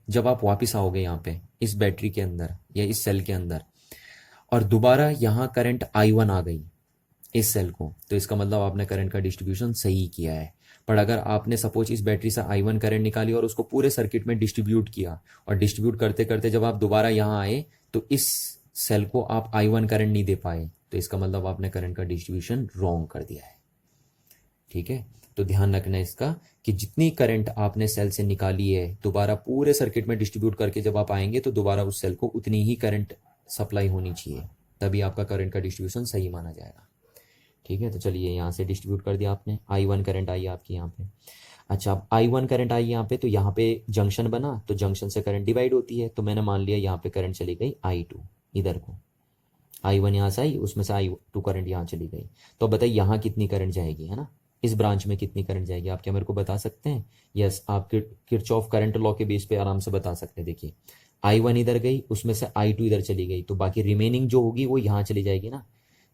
जब आप वापस आओगे यहाँ पे इस बैटरी के अंदर या इस सेल के अंदर, और दोबारा यहाँ करंट I1 आ गई इस सेल को, तो इसका मतलब आपने करंट का डिस्ट्रीब्यूशन सही किया है। पर अगर आपने सपोज इस बैटरी से I1 करंट निकाली और उसको पूरे सर्किट में डिस्ट्रीब्यूट किया, और डिस्ट्रीब्यूट करते करते जब आप दोबारा यहाँ आए तो इस सेल को आप I1 करंट नहीं दे पाए, तो इसका मतलब आपने करंट का डिस्ट्रीब्यूशन रॉन्ग कर दिया है। ठीक है, तो ध्यान रखना इसका कि जितनी करंट आपने सेल से निकाली है दोबारा पूरे सर्किट में डिस्ट्रीब्यूट करके जब आप आएंगे तो दोबारा उस सेल को उतनी ही करंट सप्लाई होनी चाहिए, तभी आपका करंट का डिस्ट्रीब्यूशन सही माना जाएगा। ठीक है, तो चलिए यहाँ से डिस्ट्रीब्यूट कर दिया आपने, I1 करंट आई आपकी यहाँ पे। अच्छा अब I1 करंट आई यहाँ पे, तो यहाँ पे जंक्शन बना, तो जंक्शन से करंट डिवाइड होती है, तो मैंने मान लिया यहाँ पे करंट चली गई I2 इधर को, I1 यहाँ से आई, उसमें से I2 करंट यहाँ चली गई। तो अब बताइए यहाँ कितनी करंट जाएगी, है ना, इस ब्रांच में कितनी करंट जाएगी, आप क्या मेरे को बता सकते हैं? यस, आप किरचॉफ करंट लॉ के बेस पे आराम से बता सकते हैं। देखिए I1 इधर गई, उसमें से I2 इधर चली गई, तो बाकी रिमेनिंग जो होगी वो यहाँ चली जाएगी ना,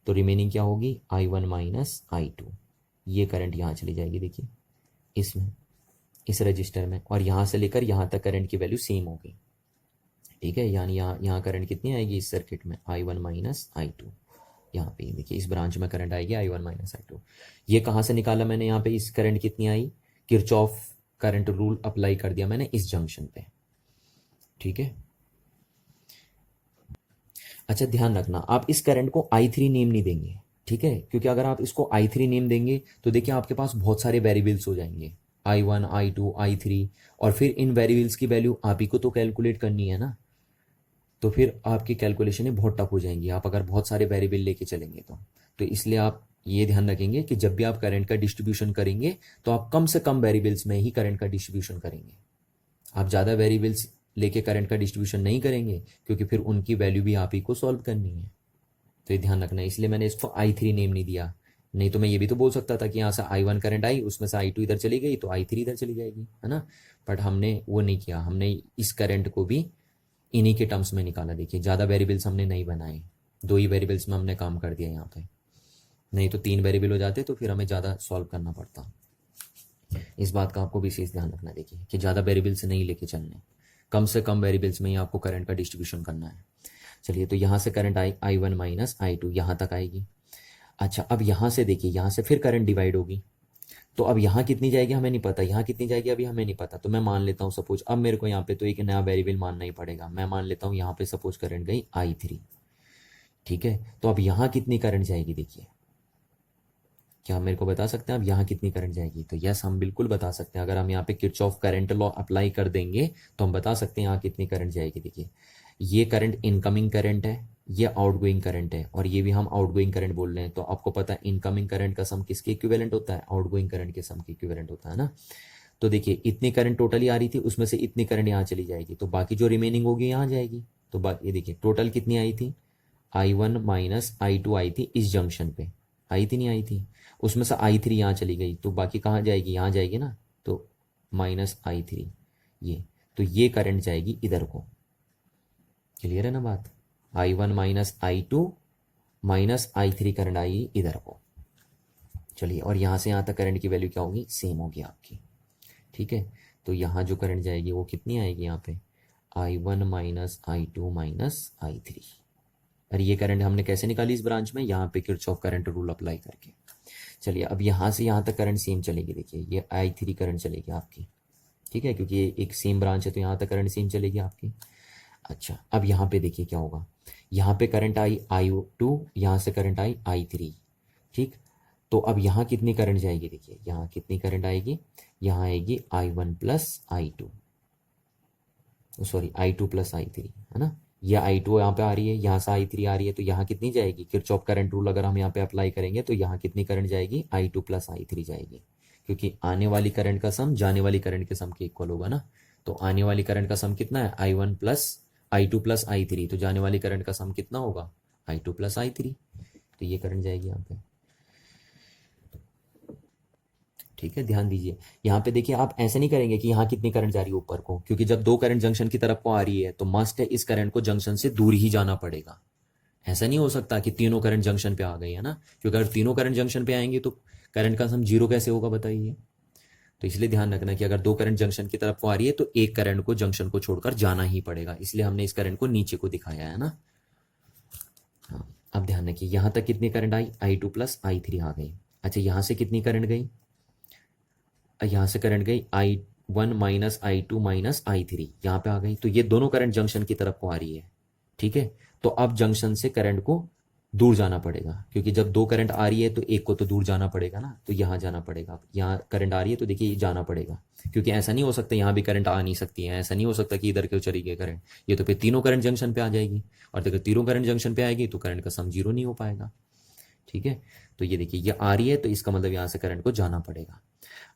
तो रिमेनिंग क्या होगी I1 माइनस I2, ये करंट यहाँ चली जाएगी। देखिए इसमें इस रजिस्टर में, और यहाँ से लेकर यहाँ तक करंट की वैल्यू सेम होगी। ठीक है, यानी यहाँ करंट कितनी आएगी इस सर्किट में, I1 माइनस I2। यहाँ पे देखिए इस ब्रांच में करंट आएगी I1 माइनस I2। ये कहाँ से निकाला मैंने, यहाँ पे इस करंट कितनी आई, किरचॉफ करंट रूल अप्लाई कर दिया मैंने इस जंक्शन पे। ठीक है, अच्छा ध्यान रखना आप इस करंट को I3 नेम नहीं देंगे। ठीक है, क्योंकि अगर आप इसको I3 नेम देंगे तो देखिए आपके पास बहुत सारे वेरिएबल्स हो जाएंगे, I1 I2 I3, और फिर इन वेरिएबल्स की वैल्यू आप ही को तो कैलकुलेट करनी है ना, तो फिर आपकी कैलकुलेशनें बहुत टफ हो जाएंगी आप अगर बहुत सारे वेरिएबल लेके चलेंगे तो इसलिए आप ये ध्यान रखेंगे कि जब भी आप करंट का डिस्ट्रीब्यूशन करेंगे तो आप कम से कम वेरिएबल्स में ही करंट का डिस्ट्रीब्यूशन करेंगे। आप ज़्यादा वेरिएबल्स लेके करंट का डिस्ट्रीब्यूशन नहीं करेंगे, क्योंकि फिर उनकी वैल्यू भी आप ही को सॉल्व करनी है। तो ये ध्यान रखना है, इसलिए मैंने इसको I3 नेम नहीं दिया। नहीं तो मैं ये भी तो बोल सकता था कि यहाँ से I1 करंट आई, उसमें से I2 इधर चली गई तो I3 इधर चली जाएगी, है ना, बट हमने वो नहीं किया, हमने इस करंट को भी इन्हीं के टर्म्स में निकाला। देखिए ज़्यादा वेरिएबल्स हमने नहीं बनाए, 2 ही वेरिएबल्स में हमने काम कर दिया यहाँ पे, नहीं तो 3 वेरिएबल हो जाते तो फिर हमें ज़्यादा सॉल्व करना पड़ता। इस बात का आपको विशेष ध्यान रखना, देखिए कि ज़्यादा वेरिएबल्स नहीं लेके चलने, कम से कम वेरिएबल्स में ही आपको करंट का डिस्ट्रीब्यूशन करना है। चलिए तो यहाँ से करंट I1 माइनस I2 यहाँ तक आएगी। अच्छा अब यहाँ से देखिए, यहाँ से फिर करंट डिवाइड होगी, तो अब यहाँ कितनी जाएगी हमें नहीं पता, यहाँ कितनी जाएगी अभी हमें नहीं पता। तो मैं मान लेता हूँ सपोज, अब मेरे को यहाँ पे तो एक नया वेरिएबल मानना ही पड़ेगा। मैं मान लेता हूँ यहाँ पे सपोज करंट गई I3, ठीक है। तो अब यहाँ कितनी करंट जाएगी देखिए, क्या आप मेरे को बता सकते हैं अब यहाँ कितनी करंट जाएगी? तो यस, हम बिल्कुल बता सकते हैं। अगर हम यहाँ पे किरचॉफ करंट लॉ अप्लाई कर देंगे तो हम बता सकते हैं यहाँ कितनी करंट जाएगी। देखिए, ये करंट इनकमिंग करंट है, ये आउटगोइंग करंट है, और ये भी हम आउटगोइंग करंट बोल रहे हैं। तो आपको पता है इनकमिंग करंट का सम किसके इक्विवेलेंट होता है? आउटगोइंग करंट के सम के इक्विवेलेंट होता है ना। तो देखिए, इतनी करंट टोटली आ रही थी, उसमें से इतनी करंट यहाँ चली जाएगी, तो बाकी जो रिमेनिंग होगी यहाँ जाएगी। तो बाकी ये देखिए टोटल कितनी आई थी, I1 माइनस I2 आई थी इस जंक्शन पे, आई थी नहीं आई थी, उसमें से I3 यहाँ चली गई, तो बाकी कहाँ जाएगी? यहाँ जाएगी ना, तो माइनस I3 ये, तो ये करंट जाएगी इधर को। क्लियर है ना बात? I1 minus I2 minus I3 current आएगी इधर को। चलिए, और यहाँ से यहाँ तक करंट की वैल्यू क्या होगी? सेम होगी आपकी, ठीक है। तो यहाँ जो करंट जाएगी वो कितनी आएगी यहाँ पे? I1 minus I2 minus I3। और ये करंट हमने कैसे निकाली इस ब्रांच में? यहाँ पे किरचॉफ करंट रूल अप्लाई करके। चलिए, अब यहाँ से यहाँ तक करंट सेम चलेगी। देखिए, ये I3 करंट चलेगी आपकी, ठीक है, क्योंकि ये एक सेम ब्रांच है तो यहाँ तक करंट सेम चलेगी आपकी। अच्छा, अब यहाँ पे देखिए क्या होगा, यहाँ पे करंट आई I2, यहाँ से करंट आई I3, ठीक। तो अब यहाँ कितनी करंट जाएगी? देखिए, यहाँ कितनी करंट आएगी? यहाँ आएगी I1 plus I2, sorry I2 plus I3, है ना। यह I2 यहाँ पे आ रही है, यहाँ से I3 आ रही है, तो यहाँ कितनी जाएगी? किरचॉफ करंट रूल अगर हम यहाँ पे अप्लाई करेंगे तो यहाँ कितनी करंट जाएगी? I2 प्लस I3 जाएगी, क्योंकि आने वाली करंट का सम जाने वाली करंट के सम के इक्वल होगा ना। तो आने वाली करंट का सम कितना है? I1 plus I2 plus I3, तो जाने वाली करंट का सम कितना होगा? I2 प्लस I3, तो ये करंट जाएगी यहाँ पे, ठीक है। ध्यान दीजिए, यहाँ पे देखिए, आप ऐसे नहीं करेंगे कि यहाँ कितनी करंट जा रही है ऊपर को, क्योंकि जब दो करंट जंक्शन की तरफ को आ रही है तो मस्ट है इस करंट को जंक्शन से दूर ही जाना पड़ेगा। ऐसा नहीं हो सकता कि तीनों करंट जंक्शन पे आ गई, है ना, क्योंकि अगर तीनों करंट जंक्शन पे आएंगे तो करंट का सम जीरो कैसे होगा बताइए। तो इसलिए ध्यान रखना कि अगर दो करंट जंक्शन की तरफ को आ रही है तो एक करंट को जंक्शन को छोड़कर जाना ही पड़ेगा, इसलिए हमने इस करंट को नीचे को दिखाया है ना। हाँ, अब ध्यान रखिए, यहाँ तक कितनी current I? I2 plus I3 आ गई। अच्छा, यहाँ से कितनी करंट गई? यहाँ से करंट गई I1 minus I2 minus I3, यहाँ पे आ गई। तो ये दोनों करंट जंक्शन की तरफ को आ रही है, ठीक है। तो अब जंक्शन से करंट को दूर जाना पड़ेगा, क्योंकि जब दो करंट आ रही है तो एक को तो दूर जाना पड़ेगा ना, तो यहाँ जाना पड़ेगा। यहाँ करंट आ रही है तो देखिए ये जाना पड़ेगा, क्योंकि ऐसा नहीं हो सकता यहाँ भी करंट आ नहीं सकती है, ऐसा नहीं हो सकता कि इधर क्यों चली गई करंट, ये तो फिर तीनों करंट जंक्शन पे आ जाएगी, और देखो तीनों करंट जंक्शन पे आएगी तो करंट का सम जीरो नहीं हो पाएगा, ठीक है। तो ये देखिए, ये आ रही है तो इसका मतलब यहाँ से करंट को जाना पड़ेगा।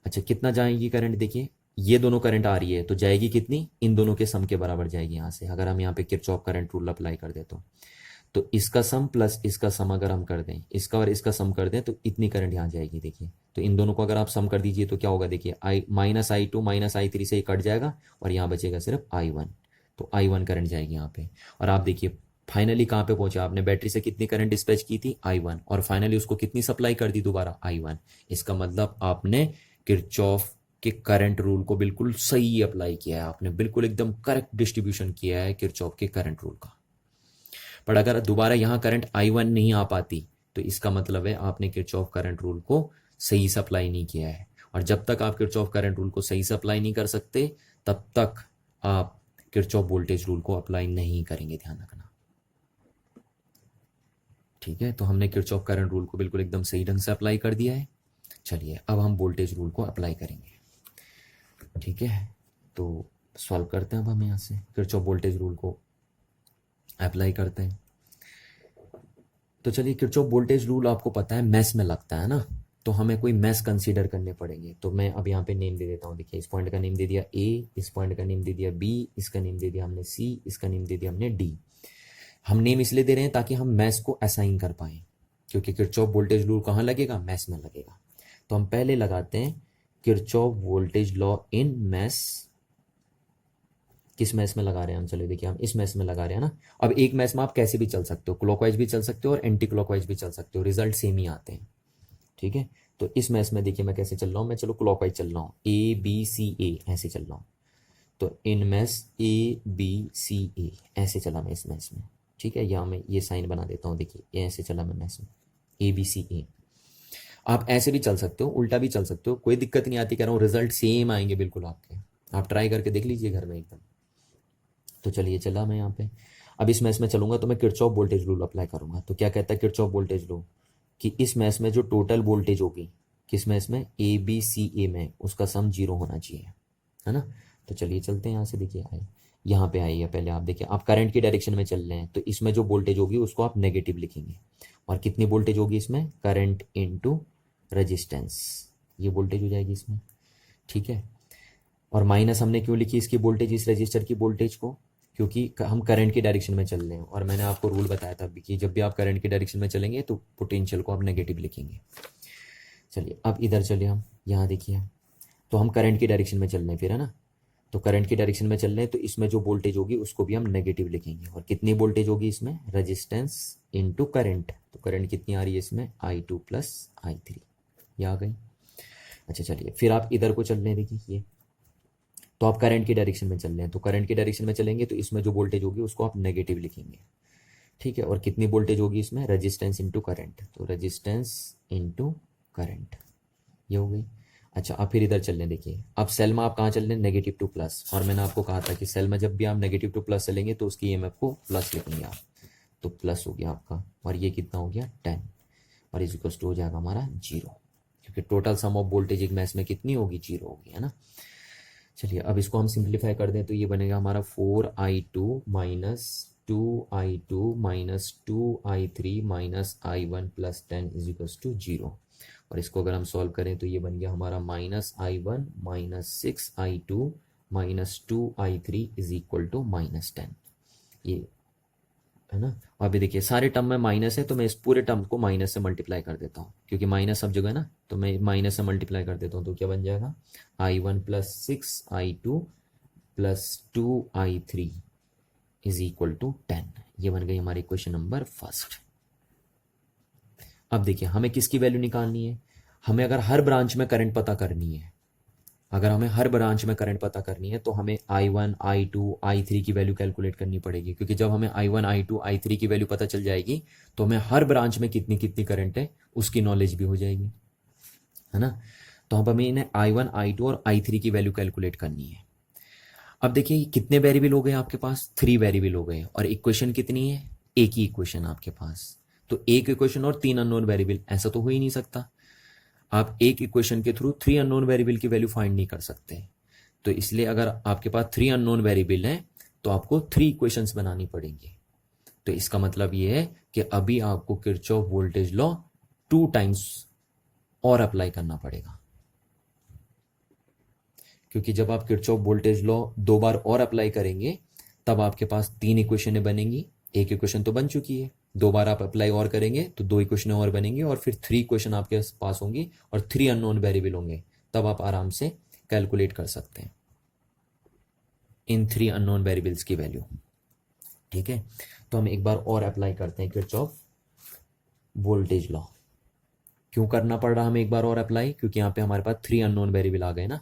अच्छा, कितना जाएगी करंट? देखिए, ये दोनों करंट आ रही है तो जाएगी कितनी? इन दोनों के सम के बराबर जाएगी यहाँ से। अगर हम यहाँ पे किरचॉफ करंट रूल अप्लाई कर दे तो इसका सम प्लस इसका सम अगर हम कर दें, इसका और इसका सम कर दें, तो इतनी करंट यहाँ जाएगी। देखिए, तो इन दोनों को अगर आप सम कर दीजिए तो क्या होगा? देखिए, माइनस I2 माइनस I3 से ये कट जाएगा और यहाँ बचेगा सिर्फ I1, तो I1 करंट जाएगी यहाँ पे। और आप देखिए फाइनली कहाँ पे पहुंचे, आपने बैटरी से कितनी करंट डिस्पैच की थी? I1, और फाइनली उसको कितनी सप्लाई कर दी? दोबारा I1। इसका मतलब आपने किरचॉफ के करंट रूल को बिल्कुल सही अप्लाई किया है, आपने बिल्कुल एकदम करेक्ट डिस्ट्रीब्यूशन किया है किरचॉफ के करंट रूल का। पर अगर दोबारा यहाँ करंट I1 नहीं आ पाती तो इसका मतलब है आपने किरचॉफ करंट रूल को सही से अप्लाई नहीं किया है, और जब तक आप किरचॉफ करंट रूल को सही से अप्लाई नहीं कर सकते तब तक आप किरचॉफ वोल्टेज रूल को अप्लाई नहीं करेंगे, ध्यान रखना, ठीक है। तो हमने किरचॉफ करंट रूल को बिल्कुल एकदम सही ढंग से अप्लाई कर दिया है। चलिए, अब हम वोल्टेज रूल को अप्लाई करेंगे, ठीक है। तो सॉल्व करते हैं अब हम यहाँ से किरचॉफ वोल्टेज रूल को अप्लाई करते हैं। तो चलिए, किरचॉफ वोल्टेज रूल आपको पता है मैश में लगता है ना, तो हमें कोई मैश कंसीडर करने पड़ेंगे। तो मैं अब यहाँ पे नेम दे देता हूँ। देखिए, इस पॉइंट का नेम दे दिया A, इस पॉइंट का नेम दे दिया B, इसका नेम दे दिया हमने C, इसका नेम दे दिया हमने D। हम नेम इसलिए दे रहे हैं ताकि हम मैश को असाइन कर पाए, क्योंकि किरचॉफ वोल्टेज रूल कहाँ लगेगा? मैश में लगेगा। तो हम पहले लगाते हैं Kirchhoff voltage law in mesh. किस मैश में लगा रहे हैं हम? चलो देखिए, हम इस मैश में लगा रहे हैं ना। अब एक मैश में आप कैसे भी चल सकते हो, क्लॉकवाइज भी चल सकते हो और एंटी क्लॉकवाइज भी चल सकते हो, रिजल्ट सेम ही आते हैं, ठीक है। तो इस मैश में देखिए मैं कैसे चल रहा हूँ, मैं चलो क्लॉकवाइज चल रहा हूँ, A B C A ऐसे चल रहा हूँ। तो इन mash A B C A ऐसे चला मैं इस मैश में, ठीक है। यहाँ मैं ये साइन बना देता हूँ, देखिए ये ऐसे चला मैं मैश में A B C A। आप ऐसे भी चल सकते हो, उल्टा भी चल सकते हो, कोई दिक्कत नहीं आती, कह रहा हूँ रिजल्ट सेम आएंगे बिल्कुल आपके। आप ट्राई करके देख लीजिए घर में एकदम। तो चलिए चला मैं यहाँ पे। अब इस मैच में चलूंगा तो मैं किरचॉफ वोल्टेज रूल अप्लाई करूंगा। तो क्या कहता है किरचॉफ वोल्टेज रूल, कि इस मैच में जो टोटल वोल्टेज होगी, किस मैच में, ए बी सी ए में, उसका सम 0 होना चाहिए, है ना। तो चलिए चलते हैं यहाँ से, देखिए आए, यहाँ पे आई है। पहले आप देखिए, आप करंट की डायरेक्शन में चल रहे हैं तो इसमें जो वोल्टेज होगी उसको आप नेगेटिव लिखेंगे। और कितनी वोल्टेज होगी इसमें, करंट इनटू रेजिस्टेंस, ये वोल्टेज हो जाएगी इसमें, ठीक है। और माइनस हमने क्यों लिखी इसकी वोल्टेज, इस रजिस्टर की वोल्टेज को, क्योंकि हम करंट की डायरेक्शन में चल रहे हैं। और मैंने आपको रूल बताया था अभी कि जब भी आप करंट की डायरेक्शन में चलेंगे तो पोटेंशियल को आप नेगेटिव लिखेंगे। चलिए अब इधर चलिए, हम यहाँ देखिए, तो हम करंट की डायरेक्शन में चल रहे हैं फिर, है ना। तो करंट की डायरेक्शन में चल रहे हैं तो इसमें जो वोल्टेज होगी उसको भी हम नेगेटिव लिखेंगे। और कितनी वोल्टेज होगी इसमें, रजिस्टेंस इनटू करंट। तो करंट कितनी आ रही है इसमें, I2 प्लस I3, ये आ गई। अच्छा चलिए फिर आप इधर को चल रहे हैं, देखिए ये, तो आप करंट की डायरेक्शन में चल रहे हैं, तो करंट की डायरेक्शन में चलेंगे तो इसमें जो वोल्टेज होगी उसको आप नेगेटिव लिखेंगे, ठीक है। और कितनी वोल्टेज होगी इसमें, रेजिस्टेंस इनटू करंट, तो रेजिस्टेंस इनटू करंट, ये हो गई। अच्छा अब फिर इधर चल रहे हैं, देखिए अब सेल में आप कहाँ चल रहे हैं, नेगेटिव टू प्लस। और मैंने आपको कहा था कि सेल में जब भी आप नेगेटिव टू प्लस चलेंगे तो उसकी ईएमएफ को प्लस लिखेंगे आप। तो प्लस हो गया आपका, और ये कितना हो गया 10, और इस इक्वल टू हो जाएगा हमारा 0, क्योंकि टोटल सम ऑफ वोल्टेज एक मैच में कितनी होगी, 0 होगी, है ना। चलिए अब इसको हम सिंप्लीफाई कर दें तो ये बनेगा हमारा 4I2 minus 2I2 minus 2I3 minus I1 plus 10 is equal to 0। और इसको अगर हम सॉल्व करें तो ये बन गया हमारा -I1 minus 6I2 minus 2I3 is equal to -10, ये, है ना। और अभी देखिए सारे टर्म में माइनस है तो मैं इस पूरे टर्म को माइनस से मल्टीप्लाई कर देता हूँ, क्योंकि माइनस सब जगह है ना, तो मैं माइनस से मल्टीप्लाई कर देता हूँ। तो क्या बन जाएगा, I1 plus 6I2 plus 2I3 is equal to 10, ये बन गई हमारी क्वेश्चन नंबर फर्स्ट। अब देखिए हमें किसकी वैल्यू निकालनी है, हमें अगर हर ब्रांच में करंट पता करनी है, अगर हमें हर ब्रांच में करंट पता करनी है तो हमें I1 I2 I3 की वैल्यू कैलकुलेट करनी पड़ेगी, क्योंकि जब हमें I1 I2 I3 की वैल्यू पता चल जाएगी तो हमें हर ब्रांच में कितनी कितनी करंट है उसकी नॉलेज भी हो जाएगी, है ना। तो अब हमें इन्हें I1 I2 और I3 की वैल्यू कैलकुलेट करनी है। अब देखिए कितने वेरिएबल हो गए आपके पास, 3 वेरिएबल हो गए, और इक्वेशन कितनी है, एक ही इक्वेशन आपके पास। तो एक इक्वेशन और 3 अननोन वेरिएबल, ऐसा तो हो ही नहीं सकता। आप एक इक्वेशन के थ्रू 3 अननोन वेरिएबल की वैल्यू फाइंड नहीं कर सकते। तो इसलिए अगर आपके पास 3 अननोन वेरिएबल हैं तो आपको 3 इक्वेशंस बनानी पड़ेंगी। तो इसका मतलब ये है कि अभी आपको किरचॉफ वोल्टेज लॉ 2 टाइम्स और अप्लाई करना पड़ेगा, क्योंकि जब आप किरचॉफ वोल्टेज लॉ 2 बार और अप्लाई करेंगे तब आपके पास 3 इक्वेशनें बनेंगी। एक इक्वेशन तो बन चुकी है, 2 बार आप अप्लाई और करेंगे तो 2 इक्वेशनें और बनेंगी, और फिर 3 इक्वेशन आपके पास होंगी और 3 अननोन वेरिएबल होंगे, तब आप आराम से कैलकुलेट कर सकते हैं इन 3 अननोन वेरिएबल्स की वैल्यू, ठीक है। तो हम एक बार और अप्लाई करते हैं किरचॉफ वोल्टेज लॉ। क्यों करना पड़ रहा हमें एक बार और अप्लाई, क्योंकि यहाँ पे हमारे पास 3 अननोन वेरिएबल आ गए ना,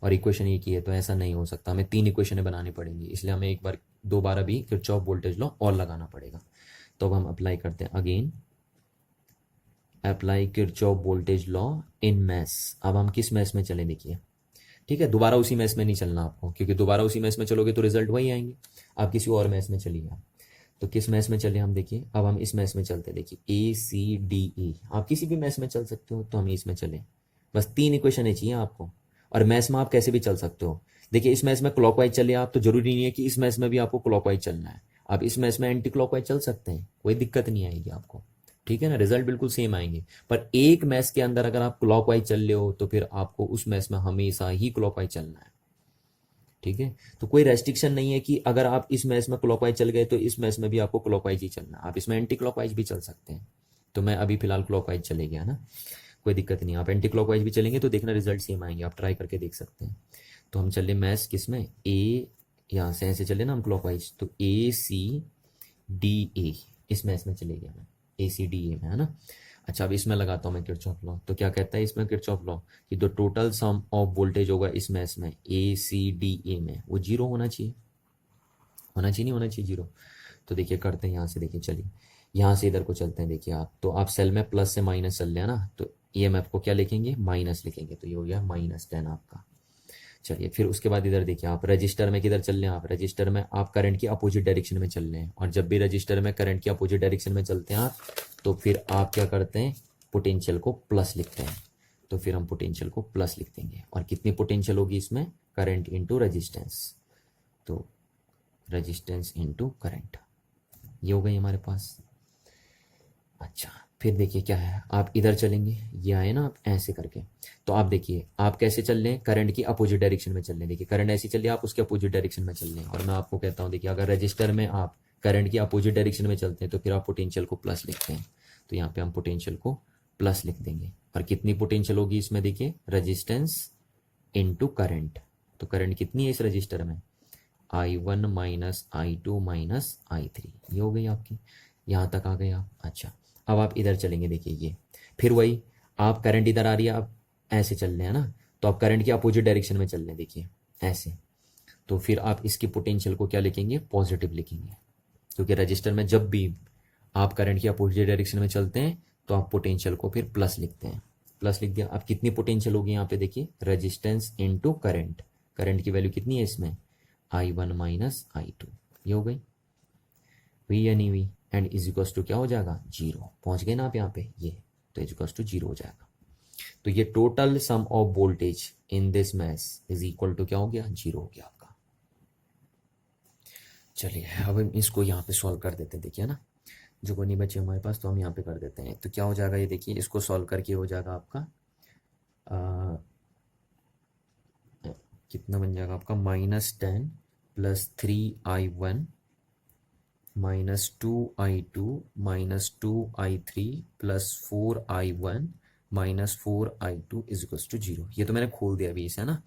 और इक्वेशन एक ही है, तो ऐसा नहीं हो सकता, हमें 3 इक्वेशनें बनानी पड़ेंगी, इसलिए हमें एक बार 2 बार अभी किरचॉफ वोल्टेज लॉ और लगाना पड़ेगा। तो अब हम अप्लाई करते हैं again, apply Kirchhoff voltage law in maths. अब हम किस मैथ्स में चलें, देखिए, ठीक है, दोबारा उसी मैथ्स में नहीं चलना आपको, क्योंकि दोबारा उसी मैथ्स में चलोगे तो रिजल्ट वही आएंगे। आप किसी और मैथ्स में चलिए आप। तो किस मैथ्स में चले हम, देखिए अब हम इस मैथ्स में चलते हैं, देखिए ACDE, आप किसी भी मैथ्स में चल सकते हो, तो हम इसमें चले। बस 3 इक्वेशन चाहिए आपको, और मैथ्स में आप कैसे भी चल सकते हो। देखिए इस मैथ्स में क्लॉकवाइज चले आप, तो जरूरी नहीं है कि इस मैथ्स में भी आपको क्लॉकवाइज चलना है, आप इस मैथ्स में एंटी क्लॉकवाइज चल सकते हैं, कोई दिक्कत नहीं आएगी आपको, ठीक है ना, रिजल्ट बिल्कुल सेम आएंगे। पर एक मैथ्स के अंदर अगर आप क्लॉकवाइज चल रहे हो तो फिर आपको उस मैथ्स में हमेशा ही क्लॉकवाइज चलना है, ठीक है। तो कोई रेस्ट्रिक्शन नहीं है कि अगर आप इस मैच में क्लॉकवाइज चल गए तो इस मैच में भी आपको क्लॉकवाइज ही चलना है, आप इसमें एंटी क्लॉकवाइज भी चल सकते हैं। तो मैं अभी फिलहाल क्लॉकवाइज चले गया ना, कोई दिक्कत नहीं, आप एंटी क्लॉकवाइज भी चलेंगे तो देखना रिजल्ट सेम आएंगे, आप ट्राई करके देख सकते हैं। तो हम चले मैथ्स किस में, ए, यहाँ से ऐसे चले ना हम क्लॉकवाइज, तो ACDA इस मैथ्स में चले गया मैं, ACDA में, है ना। अच्छा अब इसमें लगाता हूँ मैं किरचॉफ लॉ। तो क्या कहता है इसमें किरचॉफ लॉ, कि the total sum of voltage होगा इस मैच में ACDA में, वो 0 होना चाहिए, होना चाहिए, नहीं होना चाहिए 0। तो देखिए करते हैं यहाँ से, देखिए चलिए यहाँ से इधर को चलते हैं, देखिए आप, तो आप सेल में प्लस से माइनस चल रहे हैं ना, तो ईएमएफ को क्या लिखेंगे, माइनस लिखेंगे, तो ये हो गया -10 आपका। चलिए फिर उसके बाद इधर देखिए, आप रजिस्टर में किधर चल रहे हैं, आप रजिस्टर में आप करंट की अपोजिट डायरेक्शन में चल रहे हैं, और जब भी रजिस्टर में करंट की अपोजिट डायरेक्शन में चलते हैं आप, तो फिर आप क्या करते हैं, पोटेंशियल को प्लस लिखते हैं। तो फिर हम पोटेंशियल को प्लस लिख देंगे, और कितनी पोटेंशियल होगी इसमें, करंट इंटू रजिस्टेंस, तो रजिस्टेंस इंटू करंट, ये हो गई हमारे पास। अच्छा फिर देखिए क्या है, आप इधर चलेंगे, ये आए ना आप ऐसे करके, तो आप देखिए आप कैसे चल रहे हैं, करंट की अपोजिट डायरेक्शन में चल रहे हैं। देखिए करंट ऐसी चल रही है, आप उसके अपोजिट डायरेक्शन में चल रहे हैं, और मैं आपको कहता हूँ देखिए, अगर रजिस्टर में आप करंट की अपोजिट डायरेक्शन में चलते हैं तो फिर आप पोटेंशियल को प्लस लिखते हैं, तो यहाँ पे हम पोटेंशियल को प्लस लिख देंगे। और कितनी पोटेंशियल होगी इसमें, देखिए रजिस्टेंस इंटू करंट, तो करंट कितनी है इस रजिस्टर में, I1 minus I2 minus I3, ये हो गई आपकी, यहाँ तक आ गए आप। अच्छा अब आप इधर चलेंगे, देखिए ये फिर वही, आप करंट इधर आ रही है, आप ऐसे चल रहे हैं ना, तो आप करंट की अपोजिट डायरेक्शन में चल रहे हैं, देखिए ऐसे, तो फिर आप इसकी पोटेंशियल को क्या लिखेंगे, पॉजिटिव लिखेंगे, क्योंकि रजिस्टर में जब भी आप करंट की अपोजिट डायरेक्शन में चलते हैं तो आप पोटेंशियल को फिर प्लस लिखते हैं। प्लस लिख दिया, अब कितनी पोटेंशियल होगी यहाँ पे, देखिए रजिस्टेंस इंटू करंट, करंट की वैल्यू कितनी है इसमें, I1 माइनस I2, ये हो गई, हुई या नहीं हुई, एंड इज इक्वल्स टू क्या हो जाएगा, 0, पहुंच गए ना आप यहाँ पे, ये तो इज इक्वल्स टू 0 हो जाएगा। तो ये total sum of voltage in this mesh is equal to क्या हो गया, 0 हो गया आपका। चलिए अब हम इसको यहाँ पे सॉल्व कर देते हैं, देखिए ना, जो को नहीं बचे हमारे पास, तो हम यहाँ पे कर देते हैं, तो क्या हो जाएगा ये देखिए, इसको सॉल्व करके हो जाएगा आपका कितना बन जाएगा आपका, -10 plus 3I1 minus 2I2 minus 2I3 plus 4I1 minus 4I2 is equals to 0। ये तो मैंने खोल दिया अभी इसे, है ना।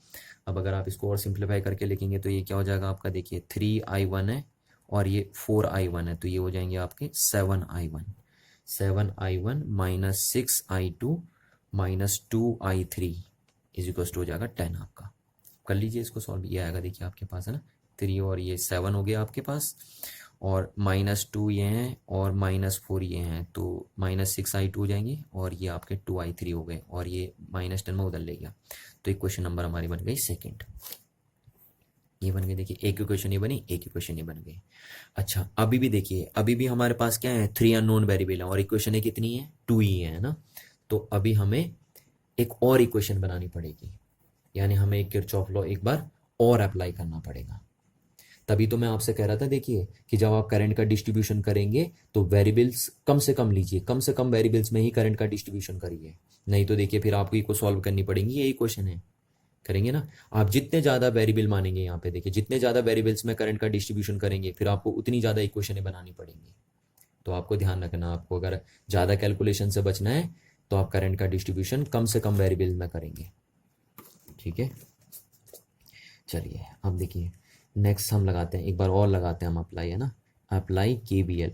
अब अगर आप इसको और सिंप्लीफाई करके लिखेंगे तो ये क्या हो जाएगा आपका, देखिए 3I1 है और ये 4I1 है, तो ये हो जाएंगे आपके 7I1 minus 6I2 minus 2I3 is equals to हो जाएगा 10 आपका। कर लीजिए इसको सॉल्व, ये आएगा देखिए आपके पास, है ना, 3 और ये 7 हो गया आपके पास, और -2 ये हैं और -4 ये हैं, तो -6I2 हो जाएंगे, और ये आपके 2I3 हो गए, और ये -10 में उधर ले गया, तो इक्वेशन नंबर हमारी बन गई सेकंड। ये बन गई, देखिए एक इक्वेशन ये बनी, एक इक्वेशन ये बन गई। अच्छा अभी भी देखिए, अभी भी हमारे पास क्या है, 3 अननोन वेरिएबल है, और इक्वेशन ये कितनी है, 2 ही है ना। तो अभी हमें एक और इक्वेशन बनानी पड़ेगी, यानी हमें एक किरचॉफ लॉ एक बार और अप्लाई करना पड़ेगा। तभी तो मैं आपसे कह रहा था देखिए, कि जब आप करंट का डिस्ट्रीब्यूशन करेंगे तो वेरिएबल्स कम से कम लीजिए, कम से कम वेरिएबल्स में ही करंट का डिस्ट्रीब्यूशन करिए, नहीं तो देखिए फिर आपको इसको सॉल्व करनी पड़ेगी, यही क्वेश्चन है, करेंगे ना। आप जितने ज़्यादा वेरिएबल मानेंगे, यहाँ पे देखिए जितने ज़्यादा वेरिएबल्स में करंट का डिस्ट्रीब्यूशन करेंगे, फिर आपको उतनी ज़्यादा इक्वेशनें बनानी पड़ेंगी। तो आपको ध्यान रखना, आपको अगर ज़्यादा कैलकुलेशन से बचना है तो आप करंट का डिस्ट्रीब्यूशन कम से कम वेरिएबल में करेंगे, ठीक है। चलिए अब देखिए नेक्स्ट हम लगाते हैं, एक बार और लगाते हैं हम अप्लाई, है ना, apply KVL,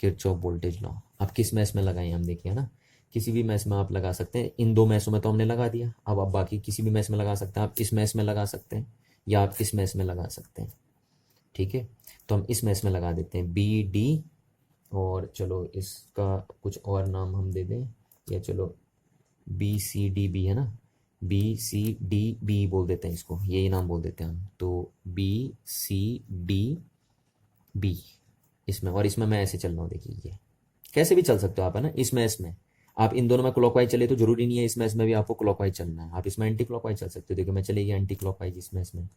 Kirchhoff voltage law. आप किस मैश में लगाएं, हम देखिए ना, किसी भी मैश में आप लगा सकते हैं, इन दो मैशों में तो हमने लगा दिया, अब आप बाकी किसी भी मैश में लगा सकते हैं, आप इस मैश में लगा सकते हैं या आप इस मैश में लगा सकते हैं, ठीक है। तो हम इस मैश में लगा देते हैं BD, और चलो इसका कुछ और नाम हम दे दें, या चलो BCDB, है ना, BCDB बोल देते हैं इसको, यही नाम बोल देते हैं हम, तो BCDB इसमें, और इसमें मैं ऐसे चल रहा हूँ, देखिए ये कैसे भी चल सकते हो आप, है ना। इस मैच में आप इन दोनों में क्लॉकवाइज चले तो जरूरी नहीं है इस मैच में भी आपको क्लॉकवाइज चलना है, आप इसमें एंटी क्लॉकवाइज चल सकते हो, देखिए मैं चलेगी एंटी क्लॉकवाइज इस मैच में,